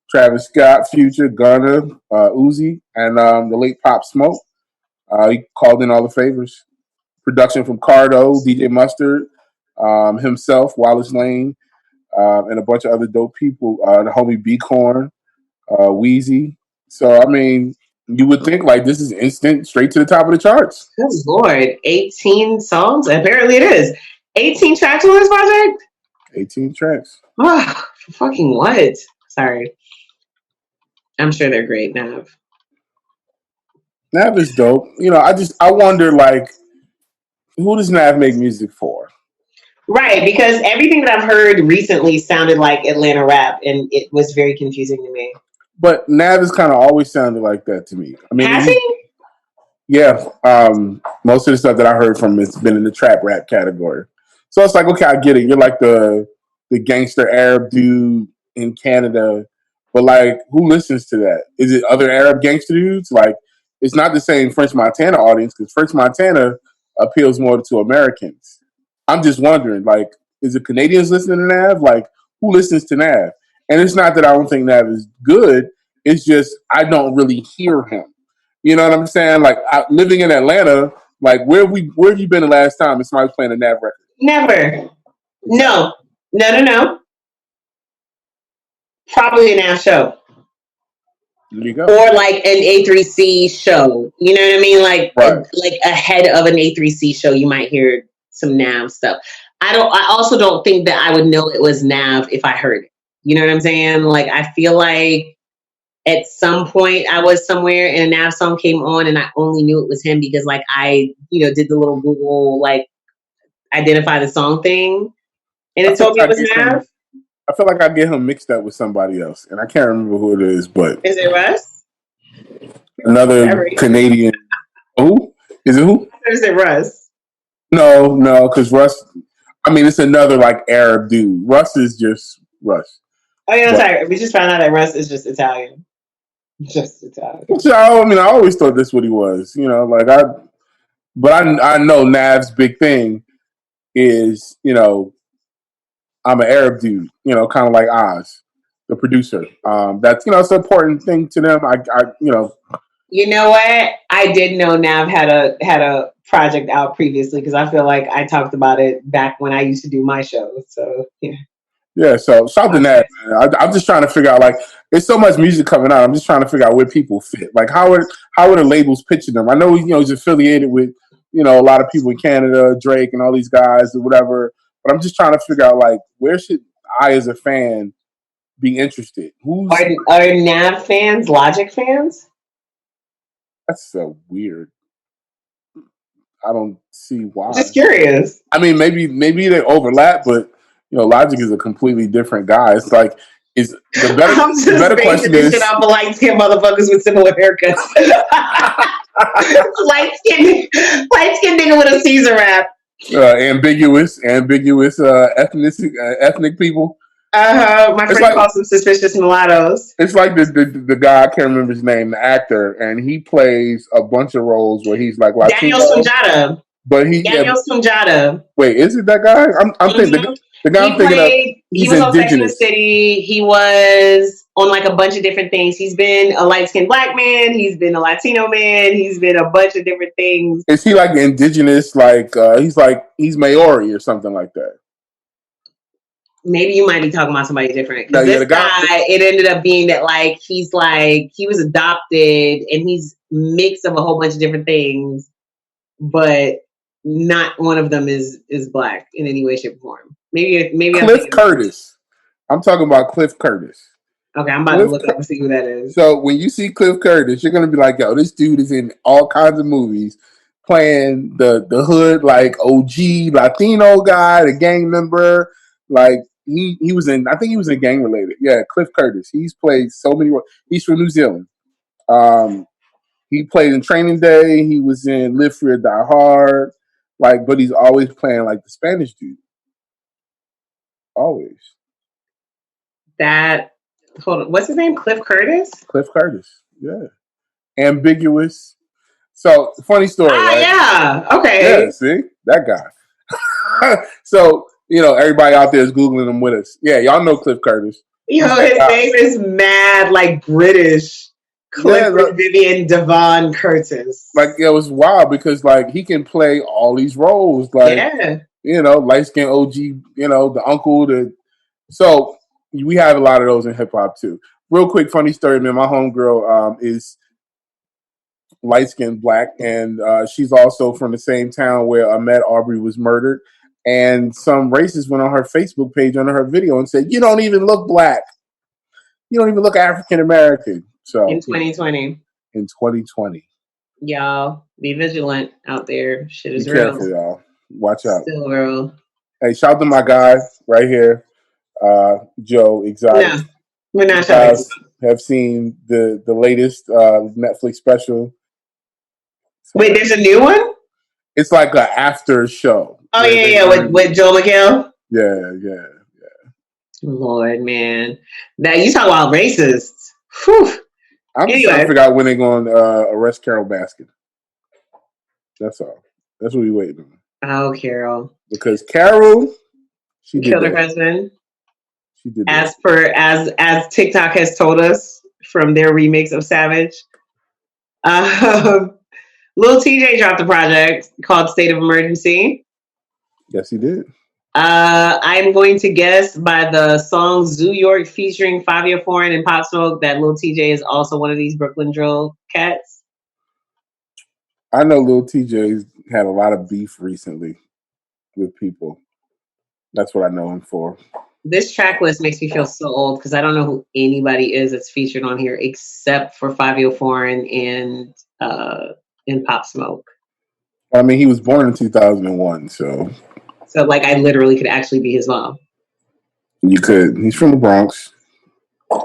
Travis Scott, Future, Gunna, Uzi, and the late Pop Smoke. He called in all the favors. Production from Cardo, DJ Mustard, himself, Wallace Lane, and a bunch of other dope people. The homie B Corn, Wheezy. So I mean, you would think like this is instant, straight to the top of the charts. Good Lord, 18 songs? Apparently it is. 18 tracks on this project? 18 tracks. Oh, fucking what? Sorry. I'm sure they're great now. Nav is dope. You know, I wonder like who does Nav make music for? Right, because everything that I've heard recently sounded like Atlanta rap, and it was very confusing to me. But Nav has kind of always sounded like that to me. I mean, Has he? yeah. Most of the stuff that I heard from it's been in the trap rap category. So it's like, okay, I get it. You're like the gangster Arab dude in Canada, but like, who listens to that? Is it other Arab gangster dudes? Like, it's not the same French Montana audience because French Montana appeals more to Americans. I'm just wondering, like, is it Canadians listening to Nav? Like, who listens to Nav? And it's not that I don't think Nav is good. It's just I don't really hear him. You know what I'm saying? Like, living in Atlanta, like, where have you been the last time somebody's playing a Nav record? Never. No. No. Probably an ass show. There you go. Or like an A3C show. You know what I mean? Like right. Like ahead of an A3C show, you might hear some Nav stuff. I also don't think that I would know it was Nav if I heard it. You know what I'm saying? Like, I feel like at some point I was somewhere and a Nav song came on and I only knew it was him because like I, did the little Google like identify the song thing and it told me it was Nav. I feel like I get him mixed up with somebody else, and I can't remember who it is. But is it Russ? Another Canadian. Who is it? Who is it? Russ? No, because Russ. I mean, it's another like Arab dude. Russ is just Russ. Oh yeah, sorry. We just found out that Russ is just Italian. Just Italian. So, I mean, I always thought that's what he was. Like but I know Nav's big thing is I'm an Arab dude, kind of like Oz, the producer. That's it's an important thing to them. You know what? I did know Nav had a project out previously because I feel like I talked about it back when I used to do my show. So yeah. Yeah, so shout to Nav, man. I'm just trying to figure out, like, there's so much music coming out. I'm just trying to figure out where people fit. Like, how are the labels pitching them? I know he's affiliated with a lot of people in Canada, Drake, and all these guys or whatever. But I'm just trying to figure out, like, where should I, as a fan, be interested? Are Nav fans Logic fans? That's so weird. I don't see why. I'm just curious. I mean, maybe they overlap, but Logic is a completely different guy. It's like the better question is shit off of light skinned motherfuckers with similar haircuts. light skinned nigga with a Caesar wrap. Ambiguous ethnic people. My friend calls them suspicious mulattoes. It's like the guy, I can't remember his name, the actor, and he plays a bunch of roles where he's like Latino. Daniel Sunjata. But Sunjata. Wait, is it that guy? I'm thinking the guy I'm thinking of. He was on Sex and the City. He was on like a bunch of different things. He's been a light-skinned black man. He's been a Latino man. He's been a bunch of different things. Is he like indigenous? Like he's Maori or something like that? Maybe you might be talking about somebody different. Because this guy, it ended up being that like he was adopted and he's mix of a whole bunch of different things, but not one of them is black in any way, shape, or form. Maybe Cliff Curtis. I'm talking about Cliff Curtis. Okay, I'm about to look up and see who that is. So when you see Cliff Curtis, you're gonna be like, yo, this dude is in all kinds of movies, playing the hood like OG Latino guy, the gang member. Like he was in, I think he was in Gang Related. Yeah, Cliff Curtis. He's played so many roles. He's from New Zealand. He played in Training Day. He was in Live Free or Die Hard. Like, but he's always playing like the Spanish dude. Always. That hold on. What's his name? Cliff Curtis? Cliff Curtis. Yeah. Ambiguous. So, funny story, right? Yeah. Okay. Yeah, see? That guy. So, everybody out there is Googling him with us. Yeah, y'all know Cliff Curtis. His name is mad, like British. Clifford Vivian Devon Curtis. Like, it was wild because, like, he can play all these roles. Like, light-skinned OG, the uncle. So, we have a lot of those in hip-hop, too. Real quick, funny story, man. My homegirl is light-skinned black, and she's also from the same town where Ahmaud Arbery was murdered. And some racist went on her Facebook page under her video and said, "You don't even look black. You don't even look African American." So in 2020. In 2020. Y'all, be vigilant out there. Shit is be real. Careful, y'all. Watch out. Still real. Hey, shout out to my guy right here, Joe Exotic. No, we're not shouting. Have seen the latest Netflix special. Wait, there's a new one? It's like an after show. Oh, yeah, with Joel McHale? Yeah. Lord, man. Now, you talk about racists. Whew. I'm just trying to figure out when they're going to arrest Carol Baskin. That's all. That's what we're waiting on. Oh, Carol. Because Carol, she killed her husband. She did as TikTok has told us from their remix of Savage. Lil TJ dropped a project called State of Emergency. Yes, he did. I'm going to guess by the song Zoo York featuring Fabio Foreign and Pop Smoke that Lil TJ is also one of these Brooklyn drill cats. I know Lil TJ's had a lot of beef recently with people. That's what I know him for. This track list makes me feel so old because I don't know who anybody is that's featured on here except for Fabio Foreign and Pop Smoke. I mean, he was born in 2001, so like I literally could actually be his mom. You could. He's from the Bronx.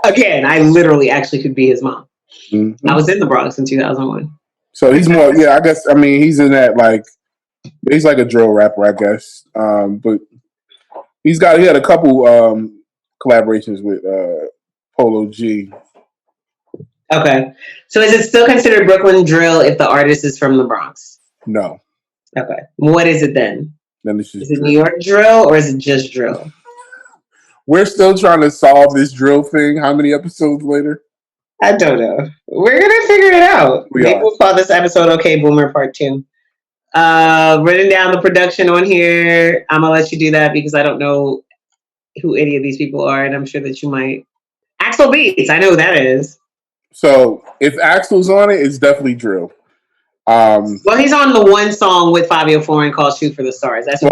Again, I literally actually could be his mom. Mm-hmm. I was in the Bronx in 2001. So he's more, I guess. I mean, he's in that he's like a drill rapper, I guess. But he had a couple collaborations with Polo G. Okay, so is it still considered Brooklyn drill if the artist is from the Bronx? No. Okay, what is it then? Is it New York drill or is it just drill? We're still trying to solve this drill thing. How many episodes later? I don't know. We're gonna figure it out. We'll call this episode "Okay Boomer Part 2." Running down the production on here. I'm gonna let you do that because I don't know who any of these people are, and I'm sure that you might. Axel Beats. I know who that is. So if Axel's on it, it's definitely drill. Well, he's on the one song with Fabio Foreign called "Shoot for the Stars." That's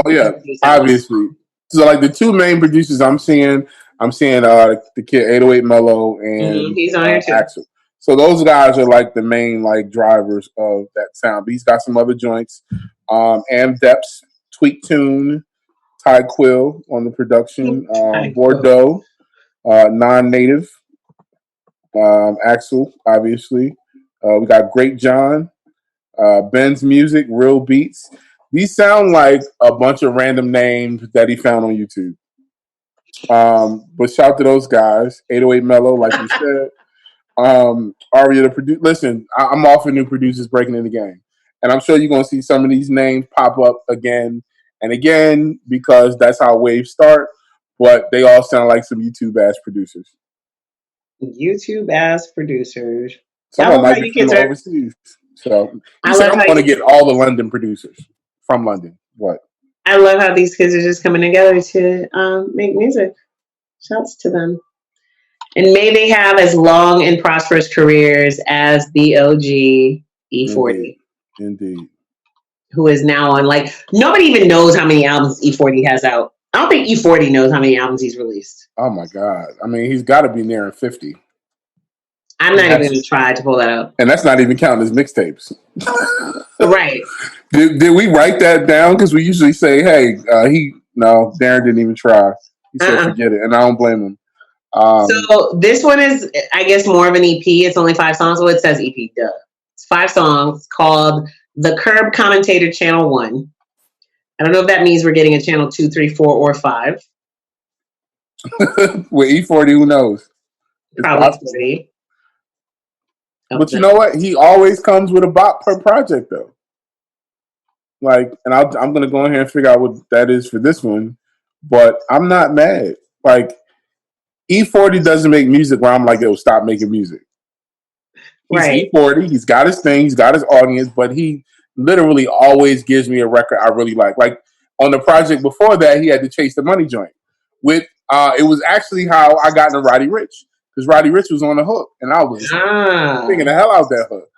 obviously. So like the two main producers I'm seeing the kid 808 Mello and he's on here too. Axel. So those guys are like the main drivers of that sound. But he's got some other joints. Am Depths, Tweak Tune, Ty Quill on the production, Bordeaux, Non-Native, Axel, obviously. We got Great John. Ben's Music, Real Beats. These sound like a bunch of random names that he found on YouTube. But shout to those guys. 808 Mello, like you said. Aria, the producer. Listen, I'm all for new producers breaking in the game. And I'm sure you're going to see some of these names pop up again and again because that's how waves start. But they all sound like some YouTube-ass producers. YouTube-ass producers. Some of them might be from overseas. So I want to get all the London producers from London. What? I love how these kids are just coming together to make music. Shouts to them. And may they have as long and prosperous careers as the OG E40. Indeed. Who is now on, nobody even knows how many albums E40 has out. I don't think E40 knows how many albums he's released. Oh my God. I mean, he's got to be nearing 50. I'm not even going to try to pull that up. And that's not even counting his mixtapes. Right. Did we write that down? Because we usually say, hey, Darren didn't even try. He said, forget it. And I don't blame him. So this one is, I guess, more of an EP. It's only 5 songs. Well, it says EP, duh. It's 5 songs called The Curb Commentator Channel 1. I don't know if that means we're getting a channel 2, 3, 4, or 5. With E40, who knows? It's Probably possible. 20. But you know what? He always comes with a bop per project, though. Like, and I'm gonna go in here and figure out what that is for this one. But I'm not mad. Like, E40 doesn't make music where I'm like, yo, stop making music. He's Right. E40. He's got his thing. He's got his audience. But he literally always gives me a record I really like. Like on the project before that, he had to Chase the Money joint. With it was actually how I got into Roddy Ricch because Roddy Ricch was on the hook, and I was singing the hell out that hook.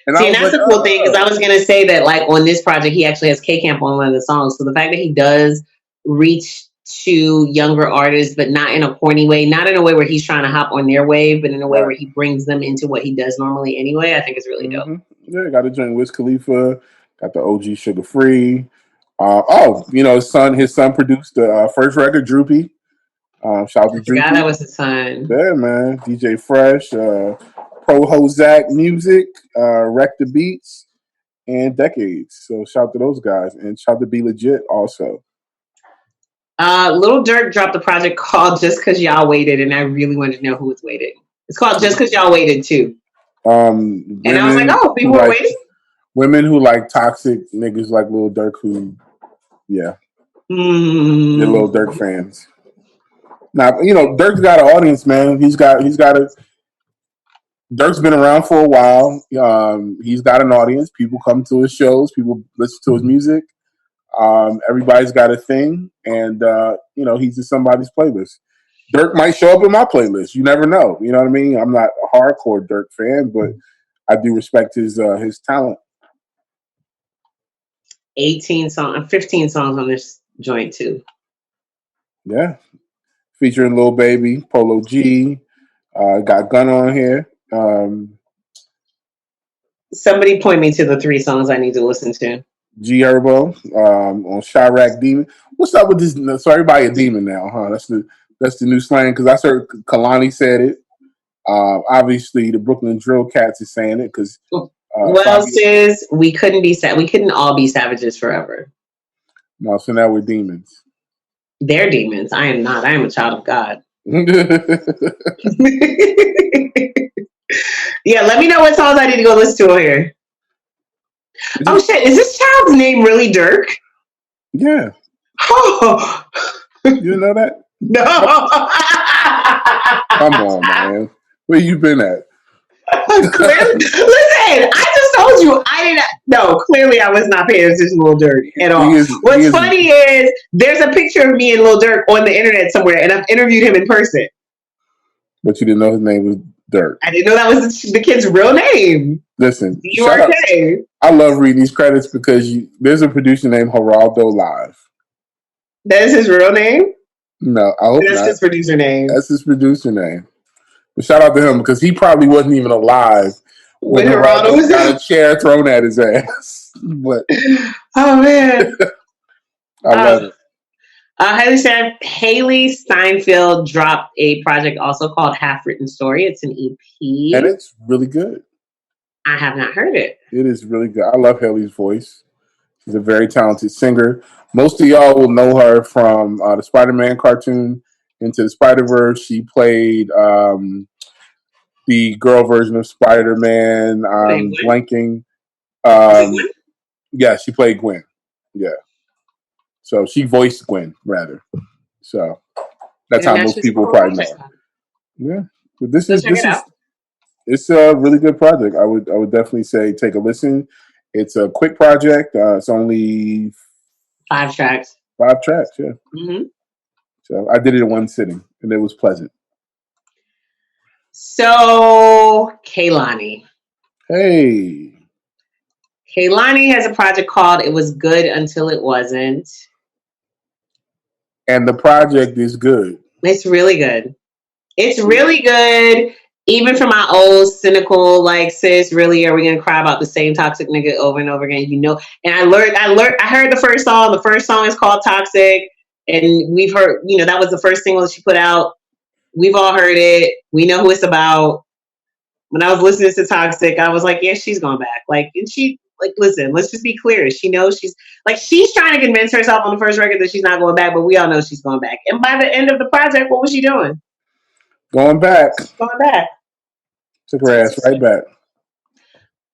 And See, I was and that's like, the cool thing because I was gonna say that like on this project, he actually has K-Camp on one of the songs. So the fact that he does reach to younger artists, but not in a corny way, not in a way where he's trying to hop on their wave, but in a way where he brings them into what he does normally anyway, I think it's really dope. Yeah, got to join Wiz Khalifa, got the OG Sugar Free. His son produced the first record, Droopy. Shout out to Droopy. That was his son. Yeah, man. DJ Fresh, Pro Hozak Music, Wreck the Beats, and Decades. So shout out to those guys, and shout out to Be Legit also. Lil Durk dropped a project called Just Cause Y'all Waited, and I really wanted to know who was waiting. It's called Just Cause Y'all Waited too. And I was like, oh, people were waiting? Women who like toxic niggas like Lil Durk who, yeah. They're Lil Durk fans. Now, Durk's got an audience, man. He's got Durk's been around for a while. He's got an audience. People come to his shows. People listen to his music. Everybody's got a thing, and he's in somebody's playlist. Durk might show up in my playlist. You never know. You know what I mean? I'm not a hardcore Durk fan, but I do respect his talent. 15 songs on this joint too. Yeah, featuring Lil Baby, Polo G, got Gun on here. Somebody point me to the 3 songs I need to listen to. G Herbo on Chirac Demon. What's up with this? So everybody a demon now, huh? That's the new slang because I heard Khelani said it. Obviously, the Brooklyn Drill Cats is saying it because. Sis, we couldn't all be savages forever. No, so now we're demons. They're demons. I am not. I am a child of God. Yeah, let me know what songs I need to go listen to here. Oh shit, is this child's name really Durk? Yeah. Oh. You didn't know that? No. Come on, man. Where you been at? Clearly, listen, I just told you I didn't. No, clearly I was not paying attention to Lil Durk at all. What's funny is there's a picture of me and Lil Durk on the internet somewhere, and I've interviewed him in person. But you didn't know his name was Durk. I didn't know that was the kid's real name. Listen, D-U-R-K. I love reading these credits because there's a producer named Geraldo Live. That is his real name? No, I hope That's not. His producer name. That's his producer name. But shout out to him because he probably wasn't even alive when Geraldo got a chair thrown at his ass. But oh man, I love it. Haley Steinfeld dropped a project also called Half Written Story. It's an EP. And it's really good. I have not heard it. It is really good. I love Haley's voice. She's a very talented singer. Most of y'all will know her from the Spider-Man cartoon, Into the Spider-Verse. She played the girl version of Spider-Man. I'm blanking. Yeah, she played Gwen. Yeah. So she voiced Gwen, rather. So that's how most people probably know. Yeah, but it's a really good project. I would definitely say take a listen. It's a quick project. It's only 5 tracks. 5 tracks, yeah. Mm-hmm. So I did it in one sitting, and it was pleasant. So Khelani. Hey. Khelani has a project called It Was Good Until It Wasn't. And the project is good. It's really good. It's really good. Even for my old cynical, like, sis, really, are we gonna cry about the same toxic nigga over and over again? And I heard the first song. The first song is called Toxic. And we've heard, that was the first single that she put out. We've all heard it. We know who it's about. When I was listening to Toxic, I was like, yeah, she's going back. Listen, let's just be clear. She knows she's trying to convince herself on the first record that she's not going back, but we all know she's going back. And by the end of the project, what was she doing? Going back. Going back. Took her ass right back.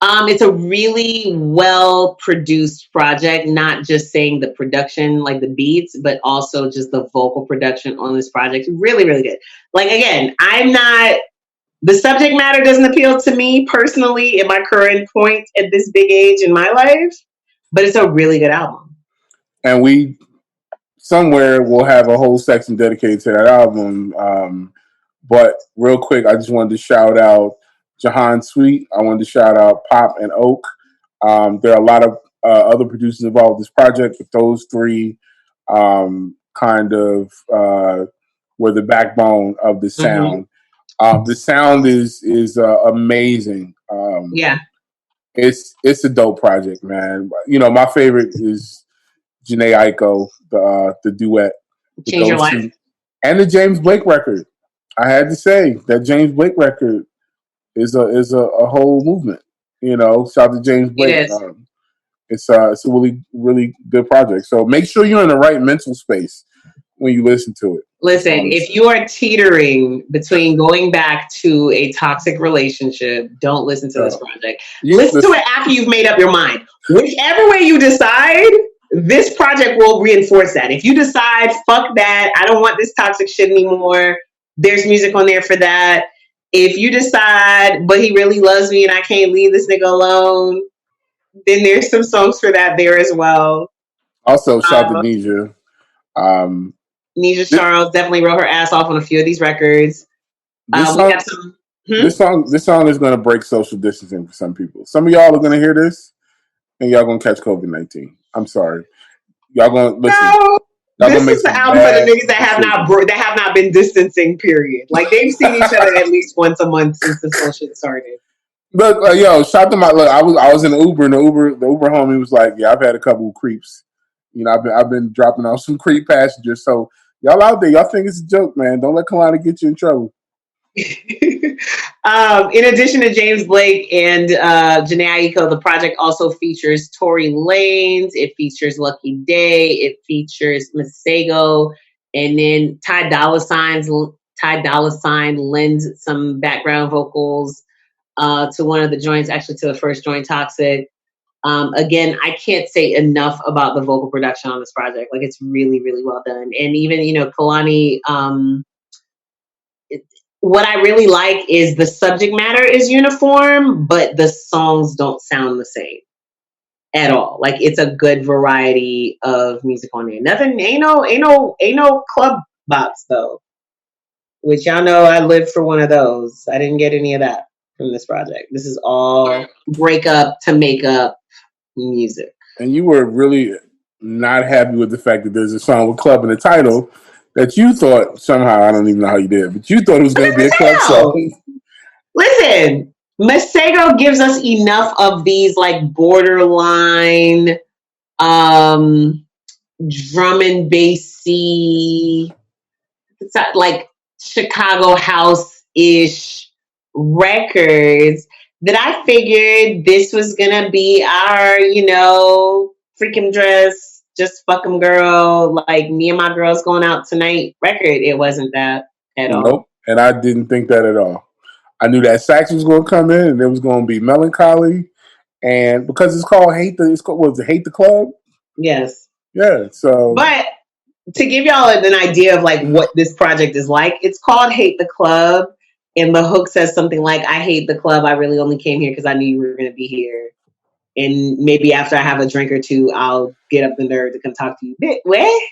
It's a really well produced project, not just saying the production, like the beats, but also just the vocal production on this project. Really, really good. Like, again, the subject matter doesn't appeal to me personally at my current point at this big age in my life, but it's a really good album. And we somewhere will have a whole section dedicated to that album. But real quick, I just wanted to shout out Jahan Sweet. I wanted to shout out Pop and Oak. There are a lot of other producers involved with this project, but those three kind of were the backbone of the sound. The sound is amazing. Yeah. It's a dope project, man. You know, my favorite is Jhené Aiko, the duet. Change Your Life. And the James Blake record. I had to say that James Blake record is a whole movement. You know, shout out to James Blake. It is. It's a really, really good project. So make sure you're in the right mental space when you listen to it. Listen, if you are teetering between going back to a toxic relationship, don't listen to this project. Listen to it after you've made up your mind. Whichever way you decide, this project will reinforce that. If you decide, fuck that, I don't want this toxic shit anymore, there's music on there for that. If you decide, but he really loves me and I can't leave this nigga alone, then there's some songs for that there as well. Also, shout out to Nisha. Nisha Charles definitely wrote her ass off on a few of these records. This song is going to break social distancing for some people. Some of y'all are going to hear this, and y'all going to catch COVID-19. I'm sorry, y'all going to listen. No, this is the album for the niggas that have not been distancing. Period. Like they've seen each other at least once a month since this whole shit started. Look, yo, shout them out. Look, I was in the Uber, and the Uber homie was like, "Yeah, I've had a couple of creeps. You know, I've been dropping off some creep passengers. So y'all out there, y'all think it's a joke, man? Don't let Khelani get you in trouble." In addition to James Blake and Jhené Aiko, the project also features Tory Lanez. It features Lucky Day. It features Masego, and then Ty Dolla Sign lends some background vocals to one of the joints, actually to the first joint, Toxic. Again, I can't say enough about the vocal production on this project. Like, it's really, really well done. And even, you know, Khelani, what I really like is the subject matter is uniform, but the songs don't sound the same at all. Like, it's a good variety of music on there. Nothing, ain't no club box though, which y'all know I lived for one of those. I didn't get any of that from this project. This is all break up to make up music. And you were really not happy with the fact that there's a song with club in the title that you thought somehow, I don't even know how you did, but you thought it was going to be a club song. Listen, Masego gives us enough of these like borderline drum and bassy, like Chicago house-ish records that I figured this was gonna be our, you know, freaking dress, just fuck 'em girl, like me and my girls going out tonight record. It wasn't that at all. Nope, and I didn't think that at all. I knew that sax was going to come in and it was going to be melancholy, and because it's called Hate the Club? Yes. Yeah. So, but to give y'all an idea of like what this project is like, it's called Hate the Club. And the hook says something like, I hate the club. I really only came here because I knew you were going to be here. And maybe after I have a drink or two, I'll get up the nerve to come talk to you. What?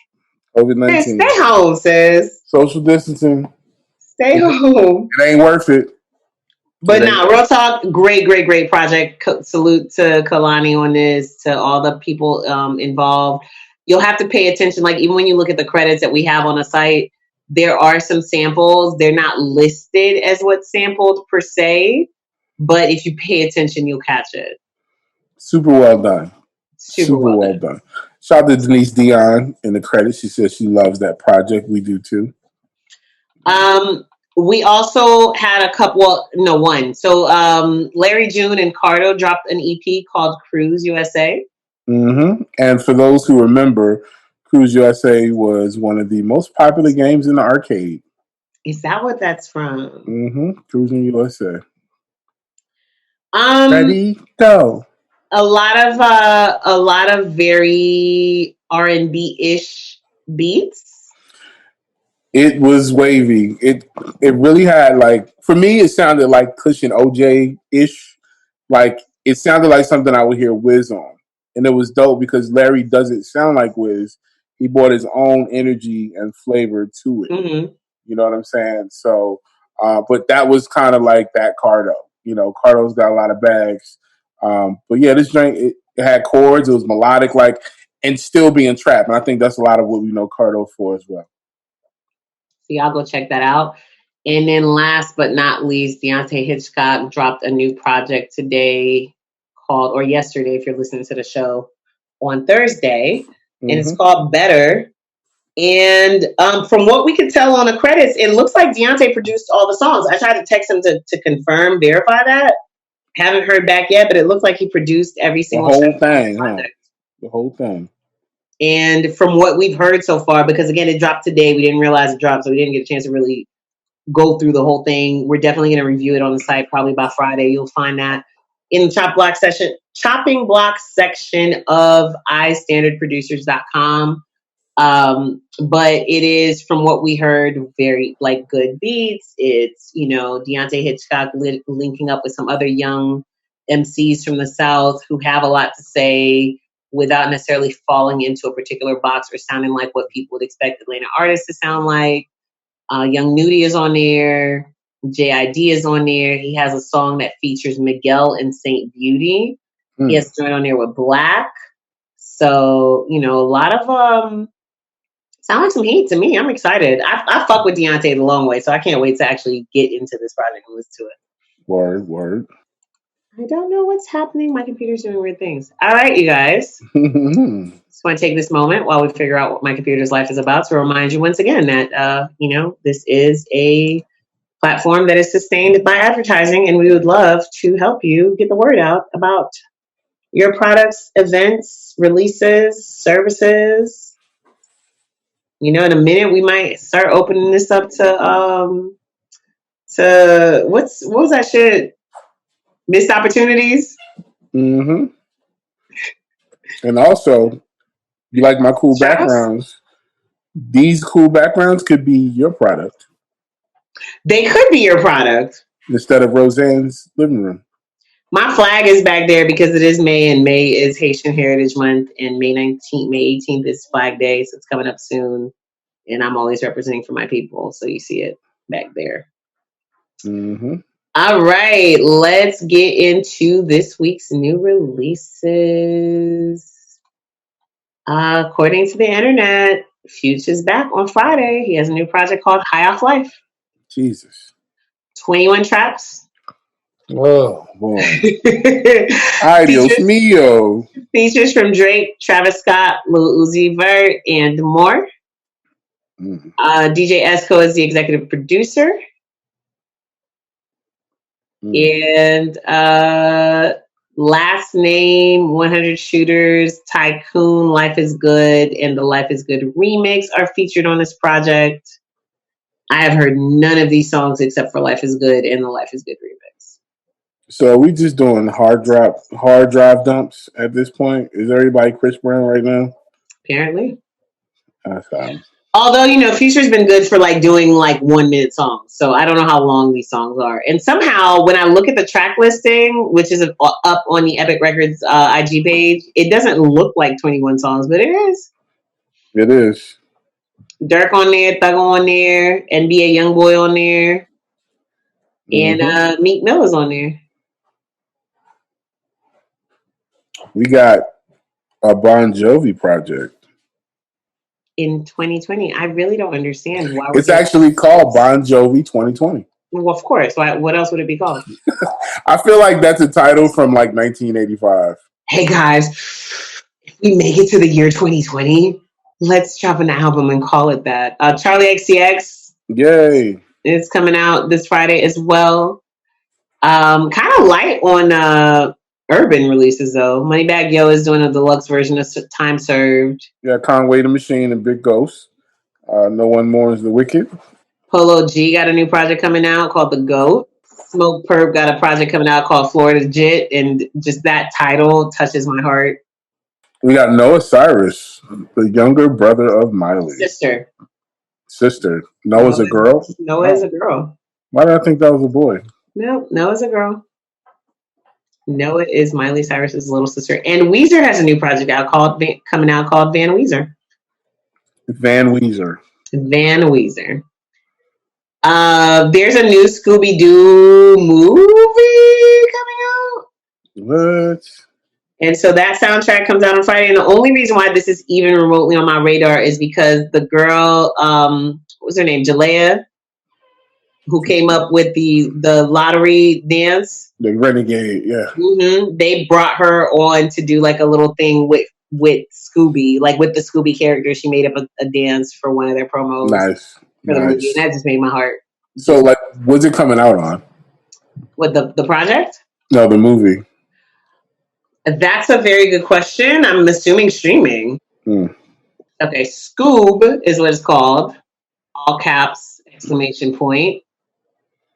COVID-19. Stay home, sis. Social distancing. Stay home. It ain't worth it. But now, real talk, great project. Salute to Khelani on this, to all the people involved. You'll have to pay attention. Like, even when you look at the credits that we have on the site, there are some samples. They're not listed as what's sampled per se, but if you pay attention, you'll catch it. Super well done. Super well done. Shout out to Denise Dion in the credits. She says she loves that project. We do too. We also had one. So Larry June and Cardo dropped an EP called Cruise USA. Mm-hmm. And for those who remember, Cruise USA was one of the most popular games in the arcade. Is that what that's from? Cruising USA. Um, Ready, go. a lot of very R&B ish beats. It was wavy. It really had like for me it sounded like Cushion OJ ish. Like it sounded like something I would hear Wiz on. And it was dope because Larry doesn't sound like Wiz. He brought his own energy and flavor to it. Mm-hmm. You know what I'm saying? So but that was kind of like that Cardo. You know, Cardo's got a lot of bags. But yeah, this joint it had chords, it was melodic, like and still being trap. And I think that's a lot of what we know Cardo for as well. So y'all go check that out. And then last but not least, Deante Hitchcock dropped a new project today called, or yesterday, if you're listening to the show on Thursday, and it's called Better. And from what we could tell on the credits, it looks like Deante produced all the songs. I tried to text him to confirm, verify that. Haven't heard back yet, but it looks like he produced every single whole thing, huh? The whole thing. And from what we've heard so far, because again, it dropped today, we didn't realize it dropped, so we didn't get a chance to really go through the whole thing. We're definitely going to review it on the site probably by Friday. You'll find that in the chopping block section of iStandardProducers.com. But it is, from what we heard, very like good beats. It's, you know, Deante Hitchcock linking up with some other young MCs from the South who have a lot to say without necessarily falling into a particular box or sounding like what people would expect Atlanta artists to sound like. Young Nudie is on there. JID is on there. He has a song that features Miguel and Saint Beauty. He has a joint on there with Black. So, you know, a lot of sound like some heat to me. I'm excited. I fuck with Deante the long way, so I can't wait to actually get into this project and listen to it. Word. I don't know what's happening. My computer's doing weird things. All right, you guys. Just want to take this moment while we figure out what my computer's life is about to remind you once again that, you know, this is a platform that is sustained by advertising, and we would love to help you get the word out about your products, events, releases, services. You know, in a minute we might start opening this up to what was that shit? Missed opportunities. And also, you like my cool backgrounds. These cool backgrounds could be your product. They could be your product. Instead of Roseanne's living room. My flag is back there because it is May, and May is Haitian Heritage Month, and May 18th is Flag Day, so it's coming up soon. And I'm always representing for my people, so you see it back there. All right, let's get into this week's new releases. According to the internet, Future's back on Friday. He has a new project called High Off Life. Jesus. 21 tracks. Oh, boy. Adios mio. Features from Drake, Travis Scott, Lil Uzi Vert, and more. DJ Esco is the executive producer. And Last Name, 100 Shooters, Tycoon, Life is Good, and the Life is Good remix are featured on this project. I have heard none of these songs except for Life is Good and the Life is Good remix. So are we just doing hard drive dumps at this point? Is everybody Chris Brown right now? Apparently. Okay. Although, you know, Future's been good for like doing like 1 minute songs. So I don't know how long these songs are. And somehow when I look at the track listing, which is up on the Epic Records IG page, it doesn't look like 21 songs, but it is. It is. Dirk on there, Thug on there, NBA Youngboy on there, and Meek Mill is on there. We got a Bon Jovi project. In 2020. I really don't understand why. It's actually called Bon Jovi 2020. Well, of course. What else would it be called? I feel like that's a title from like 1985. Hey guys, if we make it to the year 2020, let's drop an album and call it that. Charlie XCX. Yay. It's coming out this Friday as well. Kind of light on urban releases though. Moneybagg Yo is doing a deluxe version of Time Served. Yeah, Conway the Machine and Big Ghost. No One Mourns the Wicked. Polo G got a new project coming out called The GOAT. Smoke Perp got a project coming out called Florida Jit, and just that title touches my heart. We got Noah Cyrus, the younger brother of Miley. Sister. Noah's a girl? Noah is a girl. Why did I think that was a boy? No, Noah's a girl. Noah is Miley Cyrus's little sister. And Weezer has a new project coming out called Van Weezer. Van Weezer. Van Weezer. There's a new Scooby-Doo movie coming out. What? And so that soundtrack comes out on Friday. And the only reason why this is even remotely on my radar is because the girl, what's her name? Jalea, who came up with the lottery dance. The Renegade, yeah. Mm-hmm. They brought her on to do like a little thing with Scooby, like with the Scooby character. She made up a dance for one of their promos. Nice. For the movie. And that just made my heart. So, like, what's it coming out on? What, the project? No, the movie. That's a very good question. I'm assuming streaming. Okay, Scoob is what it's called. All caps, exclamation point.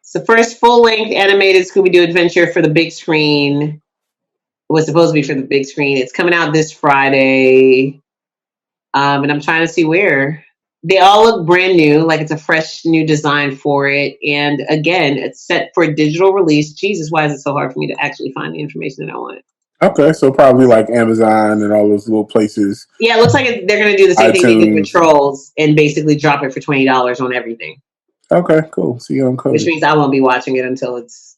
It's the first full-length animated Scooby-Doo adventure for the big screen. It was supposed to be for the big screen. It's coming out this Friday. And I'm trying to see where. They all look brand new, like it's a fresh new design for it. And again, it's set for digital release. Jesus, why is it so hard for me to actually find the information that I want? Okay, so probably like Amazon and all those little places. Yeah, it looks like they're going to do the same thing they did with Trolls and basically drop it for $20 on everything. Okay, cool. See you on Cody. Which means I won't be watching it until it's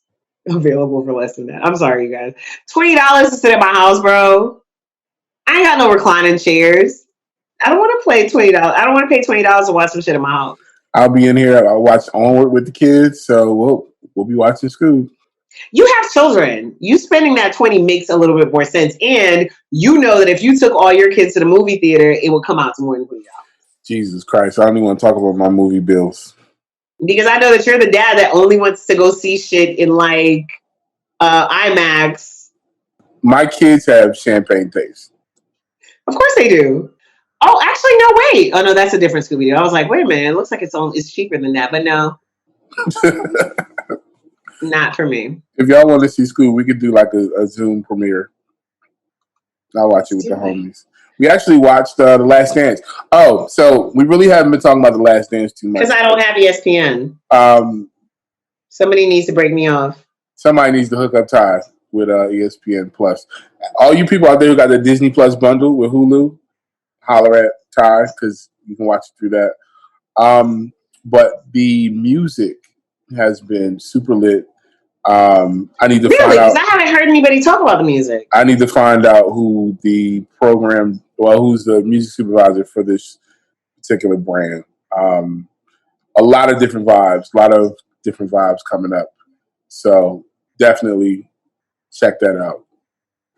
available for less than that. I'm sorry, you guys. $20 to sit at my house, bro. I ain't got no reclining chairs. I don't want to pay $20. I don't want to pay $20 to watch some shit in my house. I'll be in here. I'll watch Onward with the kids, so we'll be watching Scoob. You have children. You spending that $20 makes a little bit more sense, and you know that if you took all your kids to the movie theater, it would come out to more than $20. Jesus Christ! I don't even want to talk about my movie bills because I know that you're the dad that only wants to go see shit in like IMAX. My kids have champagne taste. Of course they do. Oh, actually, no, wait. Oh, no, that's a different Scooby-Doo. I was like, wait a minute. It looks like it's cheaper than that. But no. Not for me. If y'all want to see Scoob, we could do like a Zoom premiere. I'll watch it with the homies. We actually watched The Last Dance. Oh, so we really haven't been talking about The Last Dance too much. Because I don't have ESPN. Somebody needs to break me off. Somebody needs to hook up Ty with ESPN Plus. All you people out there who got the Disney Plus bundle with Hulu, holler at Ty because you can watch it through that. But the music has been super lit. I need to find out. Because I haven't heard anybody talk about the music. I need to find out who's the music supervisor for this particular brand. A lot of different vibes coming up. So definitely check that out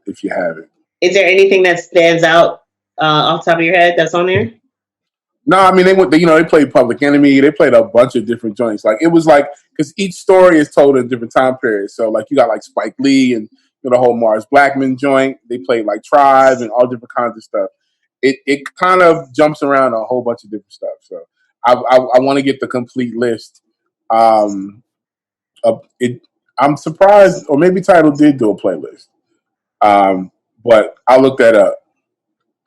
if you haven't. Is there anything that stands out off the top of your head that's on there? No, I mean they played Public Enemy. They played a bunch of different joints. Like it was like because each story is told in a different time period. So like you got like Spike Lee and the whole Mars Blackman joint. They played like Tribe and all different kinds of stuff. It kind of jumps around a whole bunch of different stuff. So I want to get the complete list. I'm surprised, or maybe Tidal did do a playlist. But I'll look that up.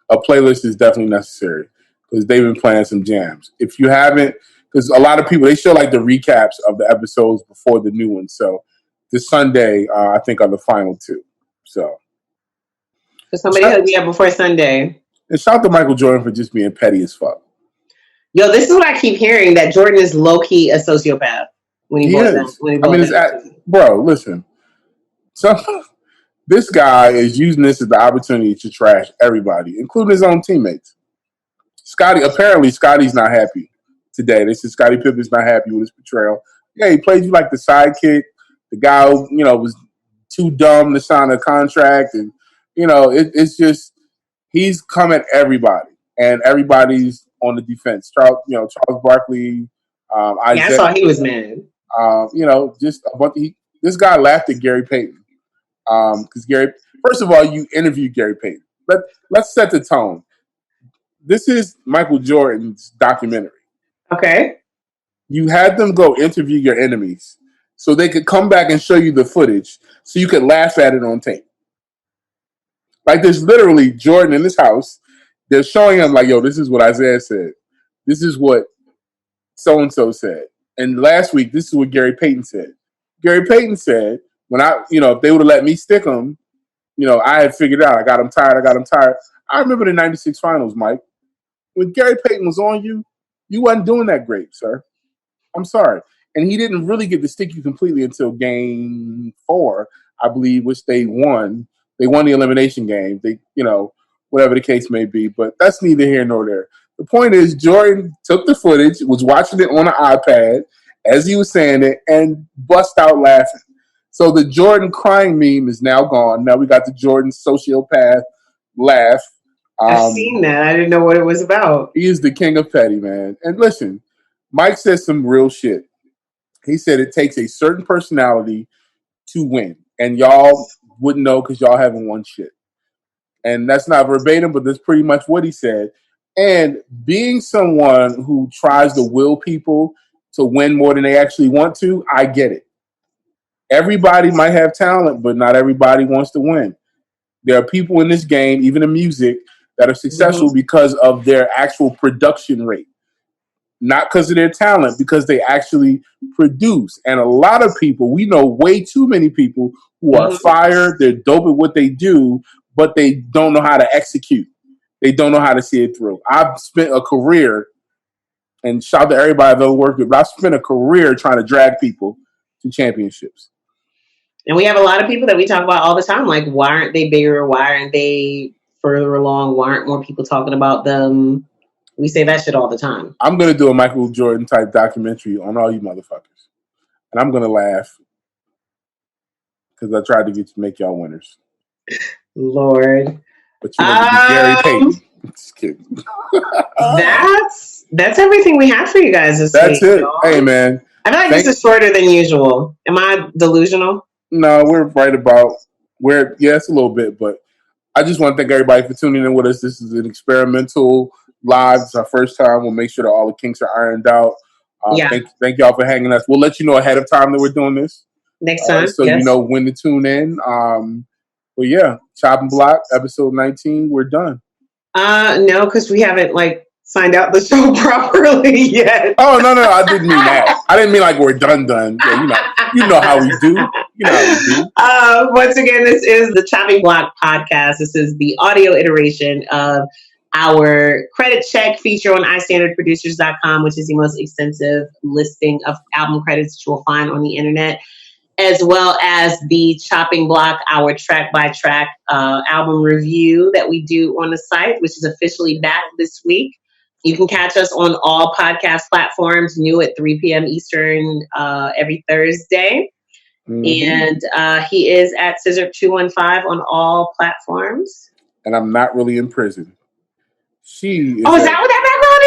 A playlist is definitely necessary because they've been playing some jams. If you haven't, because a lot of people, they show like the recaps of the episodes before the new ones. So this Sunday, I think are the final two. So somebody hooked me up before Sunday. And shout out to Michael Jordan for just being petty as fuck. Yo, this is what I keep hearing, that Jordan is low-key a sociopath. When he is. Bro, listen. This guy is using this as the opportunity to trash everybody, including his own teammates. Scotty's not happy today. They said Scottie Pippen's not happy with his portrayal. Yeah, he played you like the sidekick, the guy who, was too dumb to sign a contract. And, it's just, he's come at everybody. And everybody's on the defense. Charles Barkley. I saw he was mad. This guy laughed at Gary Payton. Because first of all, you interviewed Gary Payton. Let's set the tone. This is Michael Jordan's documentary. Okay. You had them go interview your enemies so they could come back and show you the footage so you could laugh at it on tape. Like there's literally Jordan in his house. They're showing him like, yo, this is what Isaiah said. This is what so-and-so said. And last week, this is what Gary Payton said. Gary Payton said, when if they would have let me stick him, I had figured out. I got him tired. I remember the 96 finals, Mike. When Gary Payton was on you, you wasn't doing that great, sir. I'm sorry. And he didn't really get to stick you completely until game 4, I believe, which they won. They won the elimination game. They, whatever the case may be. But that's neither here nor there. The point is, Jordan took the footage, was watching it on an iPad as he was saying it, and bust out laughing. So the Jordan crying meme is now gone. Now we got the Jordan sociopath laugh. I've seen that. I didn't know what it was about. He is the king of petty, man. And listen, Mike says some real shit. He said it takes a certain personality to win. And y'all wouldn't know because y'all haven't won shit. And that's not verbatim, but that's pretty much what he said. And being someone who tries to will people to win more than they actually want to, I get it. Everybody might have talent, but not everybody wants to win. There are people in this game, even in music, that are successful because of their actual production rate. Not because of their talent, because they actually produce. And a lot of people, we know way too many people who are fired, they're dope at what they do, but they don't know how to execute. They don't know how to see it through. I've spent a career, and shout out to everybody I've ever worked with, but I've spent a career trying to drag people to championships. And we have a lot of people that we talk about all the time. Like, why aren't they bigger? Why aren't they further along? Why aren't more people talking about them? We say that shit all the time. I'm going to do a Michael Jordan type documentary on all you motherfuckers. And I'm going to laugh because I tried to make y'all winners. Lord. But you want to be Gary Payton. Just kidding. That's everything we have for you guys this week. That's it. Y'all. Hey, man. I feel like this is shorter than usual. Am I delusional? No, we're right about it's a little bit, but I just want to thank everybody for tuning in with us. This is an experimental live. It's our first time. We'll make sure that all the kinks are ironed out. Thank y'all for hanging us. We'll let you know ahead of time that we're doing this. Next time. So you know when to tune in. But yeah, Chopping Block, episode 19, we're done. No, because we haven't signed out the show properly yet. Oh, no, I didn't mean that. I didn't mean like we're done. Yeah, you know how we do. Once again, this is the Chopping Block podcast. This is the audio iteration of our credit check feature on iStandardProducers.com, which is the most extensive listing of album credits that you will find on the internet, as well as the Chopping Block, our track-by-track album review that we do on the site, which is officially back this week. You can catch us on all podcast platforms, new at 3 p.m. Eastern every Thursday. And he is at Scissor215 on all platforms. And I'm not really in prison. Is that what that background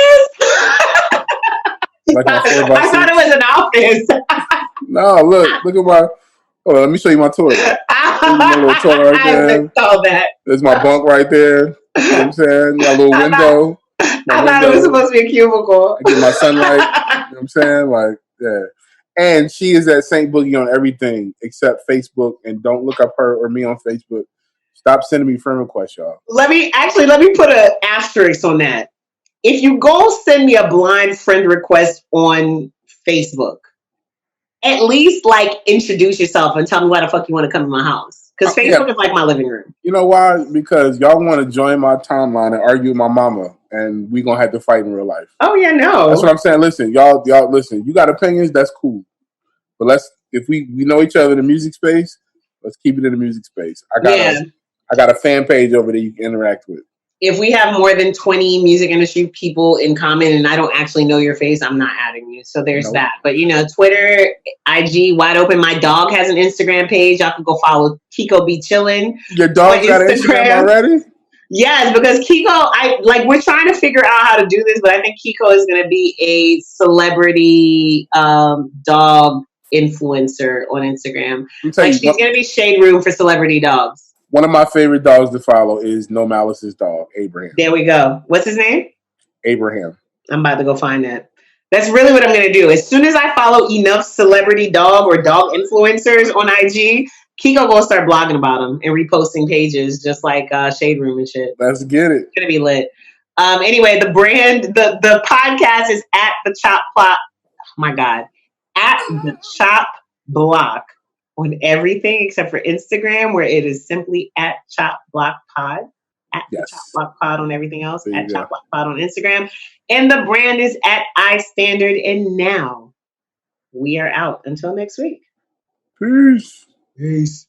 is? I thought it was an office. No, look at my. Hold on, let me show you my toilet. My little toilet right there. I saw that. There's my bunk right there. You know what I'm saying? My little window. I thought it was supposed to be a cubicle. I get my sunlight. You know what I'm saying? Yeah. And she is at St. Boogie on everything except Facebook. And don't look up her or me on Facebook. Stop sending me friend requests, y'all. Let me put an asterisk on that. If you go send me a blind friend request on Facebook, at least introduce yourself and tell me why the fuck you want to come to my house. Because Facebook is like my living room. You know why? Because y'all want to join my timeline and argue with my mama, and we gonna have to fight in real life. Oh yeah, no. That's what I'm saying. Listen, y'all listen. You got opinions, that's cool. But if we know each other in the music space, let's keep it in the music space. I got a fan page over there you can interact with. If we have more than 20 music industry people in common and I don't actually know your face, I'm not adding you. So there's that. But, Twitter, IG, wide open. My dog has an Instagram page. Y'all can go follow Kiko Be Chillin'. Your dog got an Instagram already? Yes, because Kiko, we're trying to figure out how to do this, but I think Kiko is going to be a celebrity dog influencer on Instagram. She's going to be shade room for celebrity dogs. One of my favorite dogs to follow is No Malice's dog, Abraham. There we go. What's his name? Abraham. I'm about to go find that. That's really what I'm going to do. As soon as I follow enough celebrity dog or dog influencers on IG, Kiko going to start blogging about them and reposting pages just like Shade Room and shit. Let's get it. It's going to be lit. Anyway, the podcast is at the Chop Block. Oh my God. At the Chop Block on everything except for Instagram, where it is simply at Chop Block Pod. At the Chop Block Pod on everything else. At Chop Block Pod on Instagram. And the brand is at iStandard. And now we are out. Until next week. Peace. Peace.